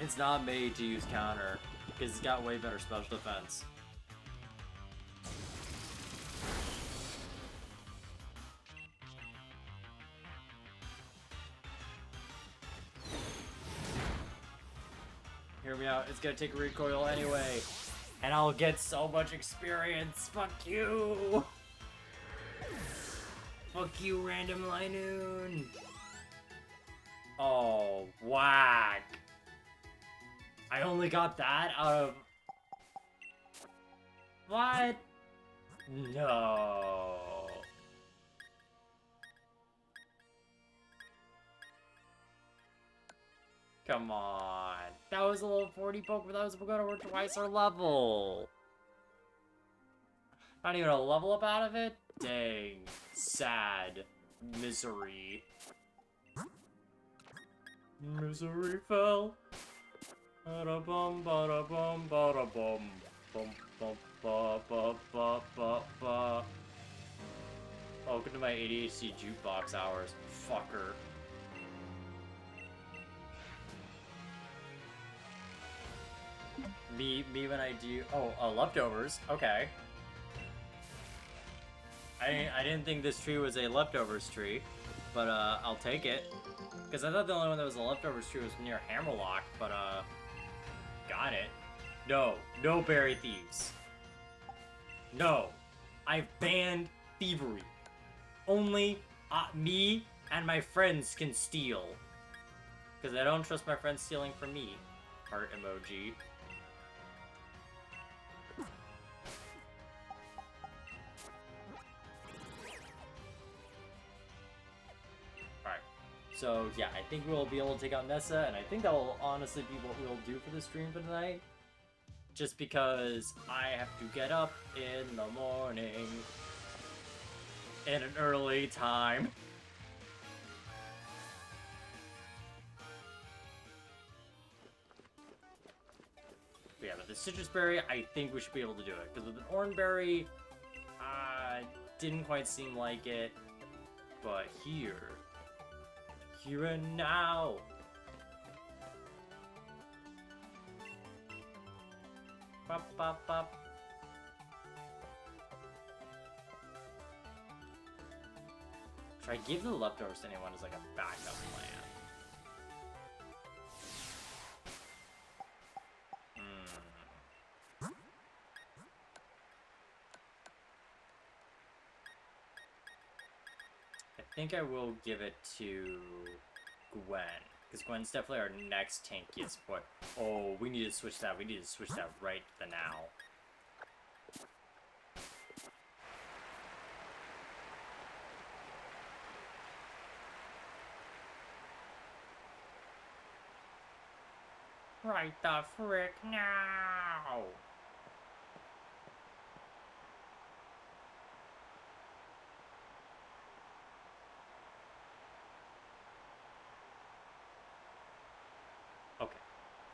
it's not made to use counter. Because it's got way better special defense. Hear me out, it's gonna take a recoil anyway. And I'll get so much experience. Fuck you! Fuck you, random Linoon! Oh, whack! I only got that out of... What? No. Come on. That was a level 40 Pokemon. That was going over twice our level. Not even a level up out of it? Dang. Sad. Misery. Misery fell. Ba-da-bum, ba-da-bum, ba-da-bum. Bum, bum, ba-ba-ba-ba-ba. Welcome to my ADHD jukebox hours, fucker. Me when I do... Oh, leftovers. Okay. I didn't think this tree was a leftovers tree, but, I'll take it. Because I thought the only one that was a leftovers tree was near Hammerlock, but, got it. No berry thieves. No. I've banned thievery. Only me and my friends can steal. Because I don't trust my friends stealing from me. Heart emoji. Alright. So, yeah, I think we'll be able to take out Nessa, and I think that will honestly be what we'll do for the stream for tonight. Just because I have to get up in the morning in an early time. But yeah, but the citrus berry, I think we should be able to do it. Because with an orange berry, didn't quite seem like it. But here and now. Bop, bop, bop. Should I give the leftovers to anyone as like a backup plan? I think I will give it to Gwen. Because Gwen's definitely our next tankiest boy. Oh, we need to switch that. We need to switch that right to now. Right the frick now!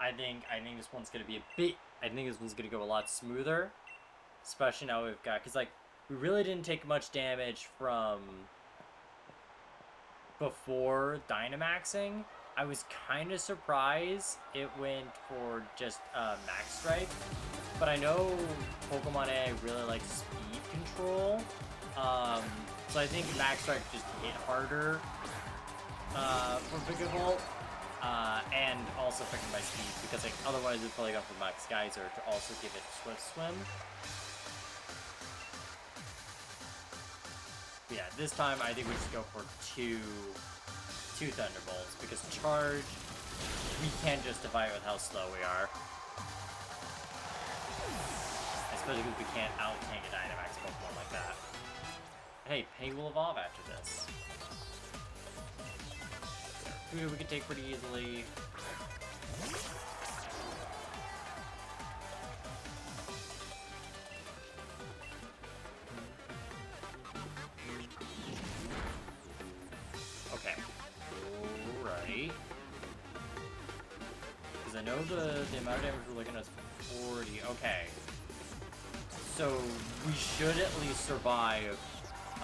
I think this one's gonna be a bit. I think this one's gonna go a lot smoother, especially now we've got, because like we really didn't take much damage from before Dynamaxing. I was kind of surprised it went for just Max Strike, but I know Pokemon A really likes speed control, so I think Max Strike just hit harder for Bigger Volt, and also affected by speed, because like otherwise it'd probably go for Max Geyser to also give it Swift Swim. But yeah, this time I think we just go for two Thunderbolts, because Charge, we can't justify it with how slow we are. Especially because we can't out-tank a Dynamax Pokemon like that. Hey, Pay will evolve after this. Food we can take pretty easily. Okay. Alright. Because I know the amount of damage we're looking at is 40. Okay. So we should at least survive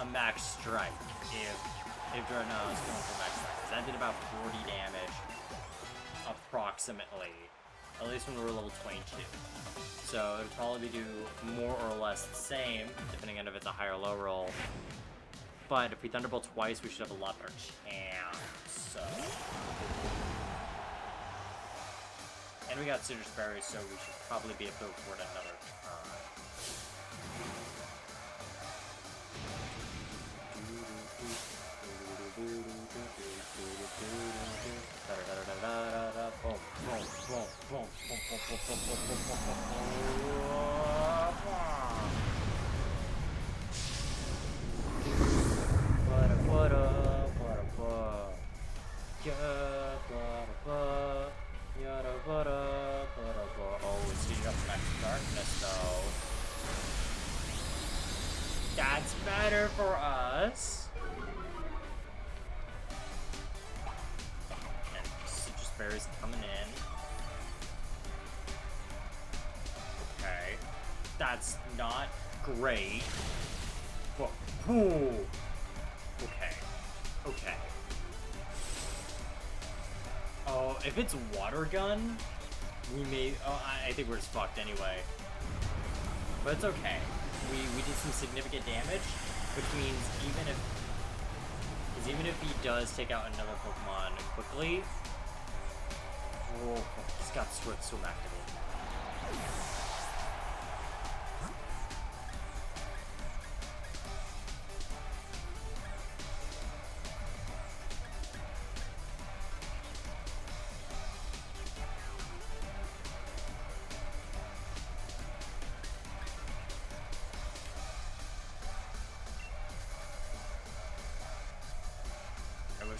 a max strike if Dreadnought is going for max strike. That did about 40 damage, approximately. At least when we were level 22. So it'd probably do more or less the same, depending on if it's a high or low roll. But if we Thunderbolt twice, we should have a lot better chance. So. And we got Citrus Berries, so we should probably be able to afford another turn. Oh, it's heating up Max Darkness though. That's better for us. And Citrus Berries coming in. Okay. That's not great. But, ooh. Okay. Okay. Oh, if it's Water Gun, we may... Oh, I think we're just fucked anyway. But it's okay. We did some significant damage, which means even if he does take out another Pokemon quickly... Oh, he's got Swift Swim activated.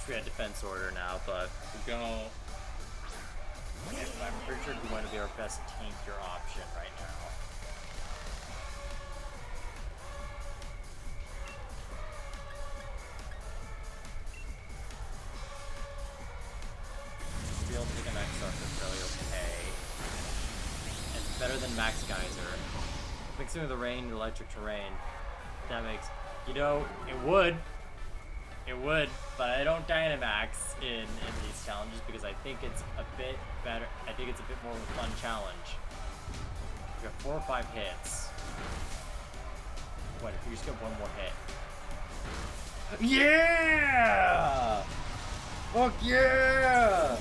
We had Defense Order now, but we're gonna... I'm pretty sure it's going to be our best tankier option right now. Field take a Max Dark is really okay. It's better than Max Geyser. Mixing with the rain, electric terrain. That makes... You know, it would. It would, but I don't Dynamax in these challenges because I think it's a bit better. I think it's a bit more of a fun challenge. We got 4 or 5 hits. What if you just get one more hit? Yeah! Fuck yeah!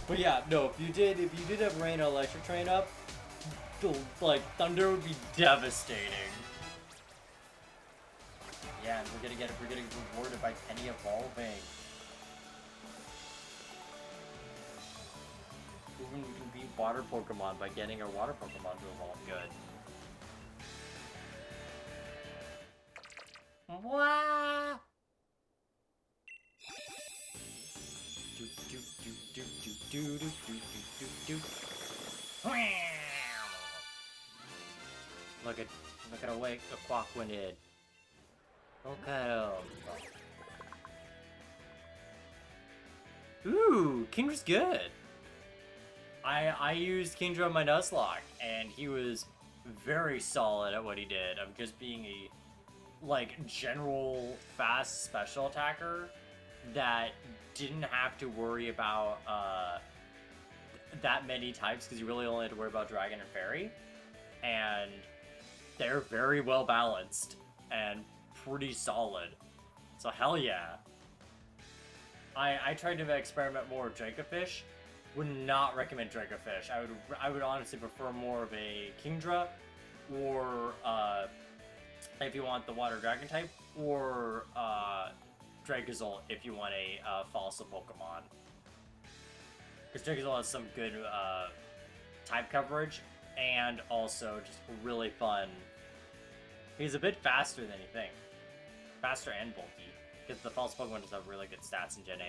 But yeah, no. If you did have Rain or Electric Train up, like Thunder would be devastating. Yeah, and we're getting rewarded by Penny evolving. We can beat water Pokemon by getting our water Pokemon to evolve good. Wah! Do do do do do do do do do do. Look at awake the Quaquin did. Okay. Ooh, Kindra's good. I used Kindra on my Nuzlocke, and he was very solid at what he did of just being a like general fast special attacker that didn't have to worry about that many types because you really only had to worry about Dragon and Fairy, and they're very well balanced and pretty solid. So hell yeah. I tried to experiment more with Dracofish. Would not recommend Dracofish. I would honestly prefer more of a Kingdra, or if you want the Water Dragon type, or Dracozolt if you want a fossil Pokemon. Because Dracozolt has some good type coverage, and also just really fun. He's a bit faster than you think. Faster and bulky. Because the false Pokemon just have really good stats in Gen 8.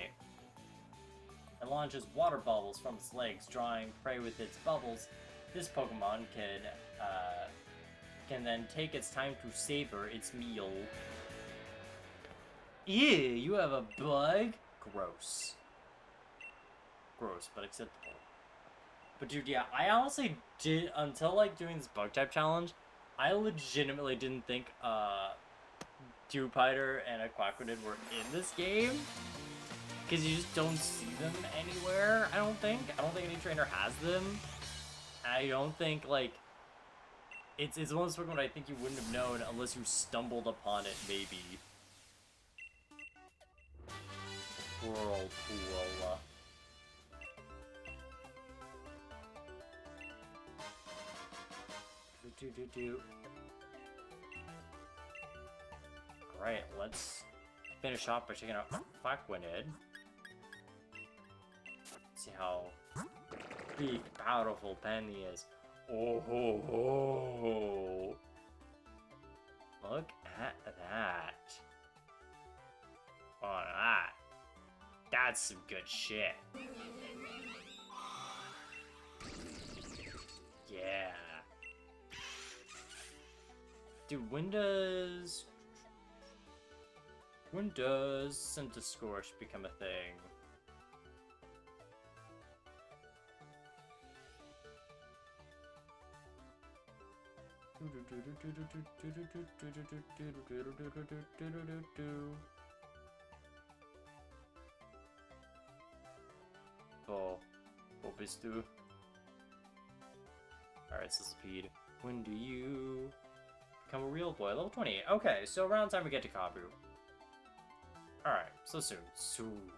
It launches water bubbles from its legs, drawing prey with its bubbles. This Pokemon can then take its time to savor its meal. Ew, you have a bug? Gross. Gross, but acceptable. But dude, yeah, I honestly did, until like doing this bug type challenge, I legitimately didn't think Dewpider and a Quackwadid were in this game. Because you just don't see them anywhere, I don't think. I don't think any trainer has them. I don't think, like, it's one of those Pokemon I think you wouldn't have known unless you stumbled upon it, maybe. Whirlpool. Great, let's finish off by checking out Quackwadid. See how big, powerful Penny is. Oh ho ho! Look at that. Oh, that's some good shit. Yeah. Dude, when does Centiskorch become a thing? Oh, bist du? Alright, Sizzlepede. When do you become a real boy? Level 28. Okay, so around time we get to Kabus. Alright, so soon.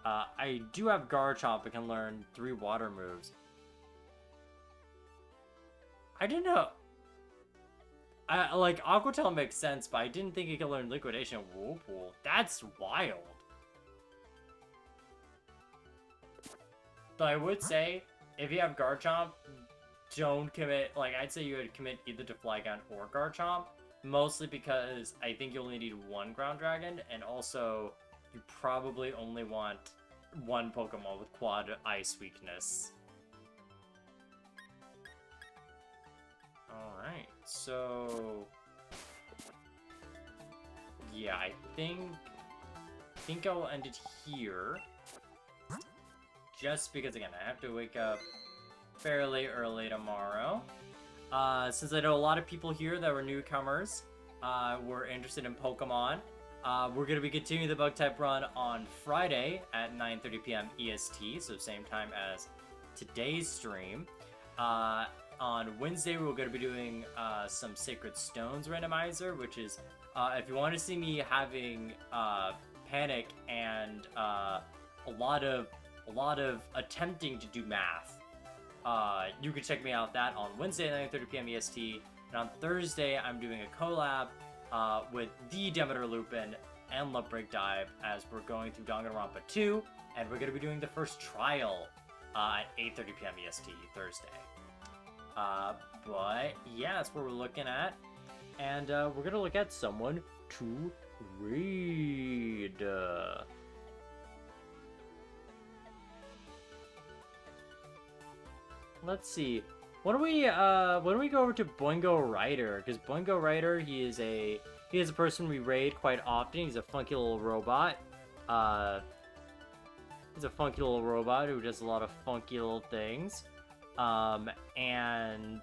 I do have Garchomp and can learn 3 water moves. I didn't know. Like, Aqua Tail makes sense, but I didn't think it could learn Liquidation and Whirlpool. That's wild. But I would say, if you have Garchomp, don't commit, like, I'd say you would commit either to Flygon or Garchomp, mostly because I think you only need 1 Ground Dragon, and also, you probably only want 1 Pokemon with Quad Ice Weakness. Alright, so... yeah, I think I will end it here. Just because, again, I have to wake up fairly early tomorrow. Since I know a lot of people here that were newcomers, were interested in Pokemon, we're going to be continuing the Bug-type run on Friday at 9:30 p.m. EST, so same time as today's stream. On Wednesday, we're going to be doing some Sacred Stones randomizer, which is, if you want to see me having panic and a lot of attempting to do math, you can check me out that on Wednesday at 9:30 p.m. EST. And on Thursday, I'm doing a collab with the Demeter Lupin and Love-Break Dive as we're going through Danganronpa 2, and we're going to be doing the first trial at 8:30 p.m. EST Thursday. But yeah, that's what we're looking at, and we're gonna look at someone to read. Let's see. Why don't we go over to Boingo Rider? Because Boingo Rider, he is a person we raid quite often. He's a funky little robot. He's a funky little robot who does a lot of funky little things. And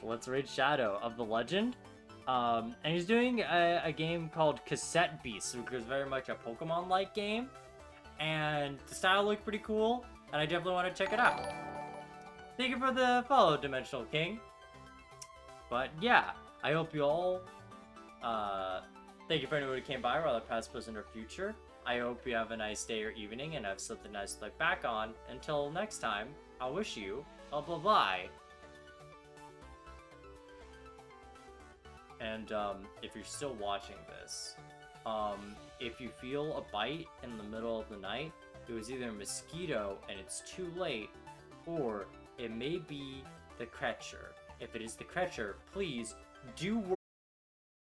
let's raid Shadow of the Legend. And he's doing a game called Cassette Beast, which is very much a Pokemon-like game. And the style looked pretty cool, and I definitely want to check it out. Thank you for the follow, Dimensional King. But yeah, I hope you all Thank you for anyone who came by, whether past, present, or future. I hope you have a nice day or evening and have something nice to look back on. Until next time, I wish you a bye-bye. And, if you're still watching this, if you feel a bite in the middle of the night, it was either a mosquito and it's too late, or it may be the Kretcher. If it is the Kretcher, please do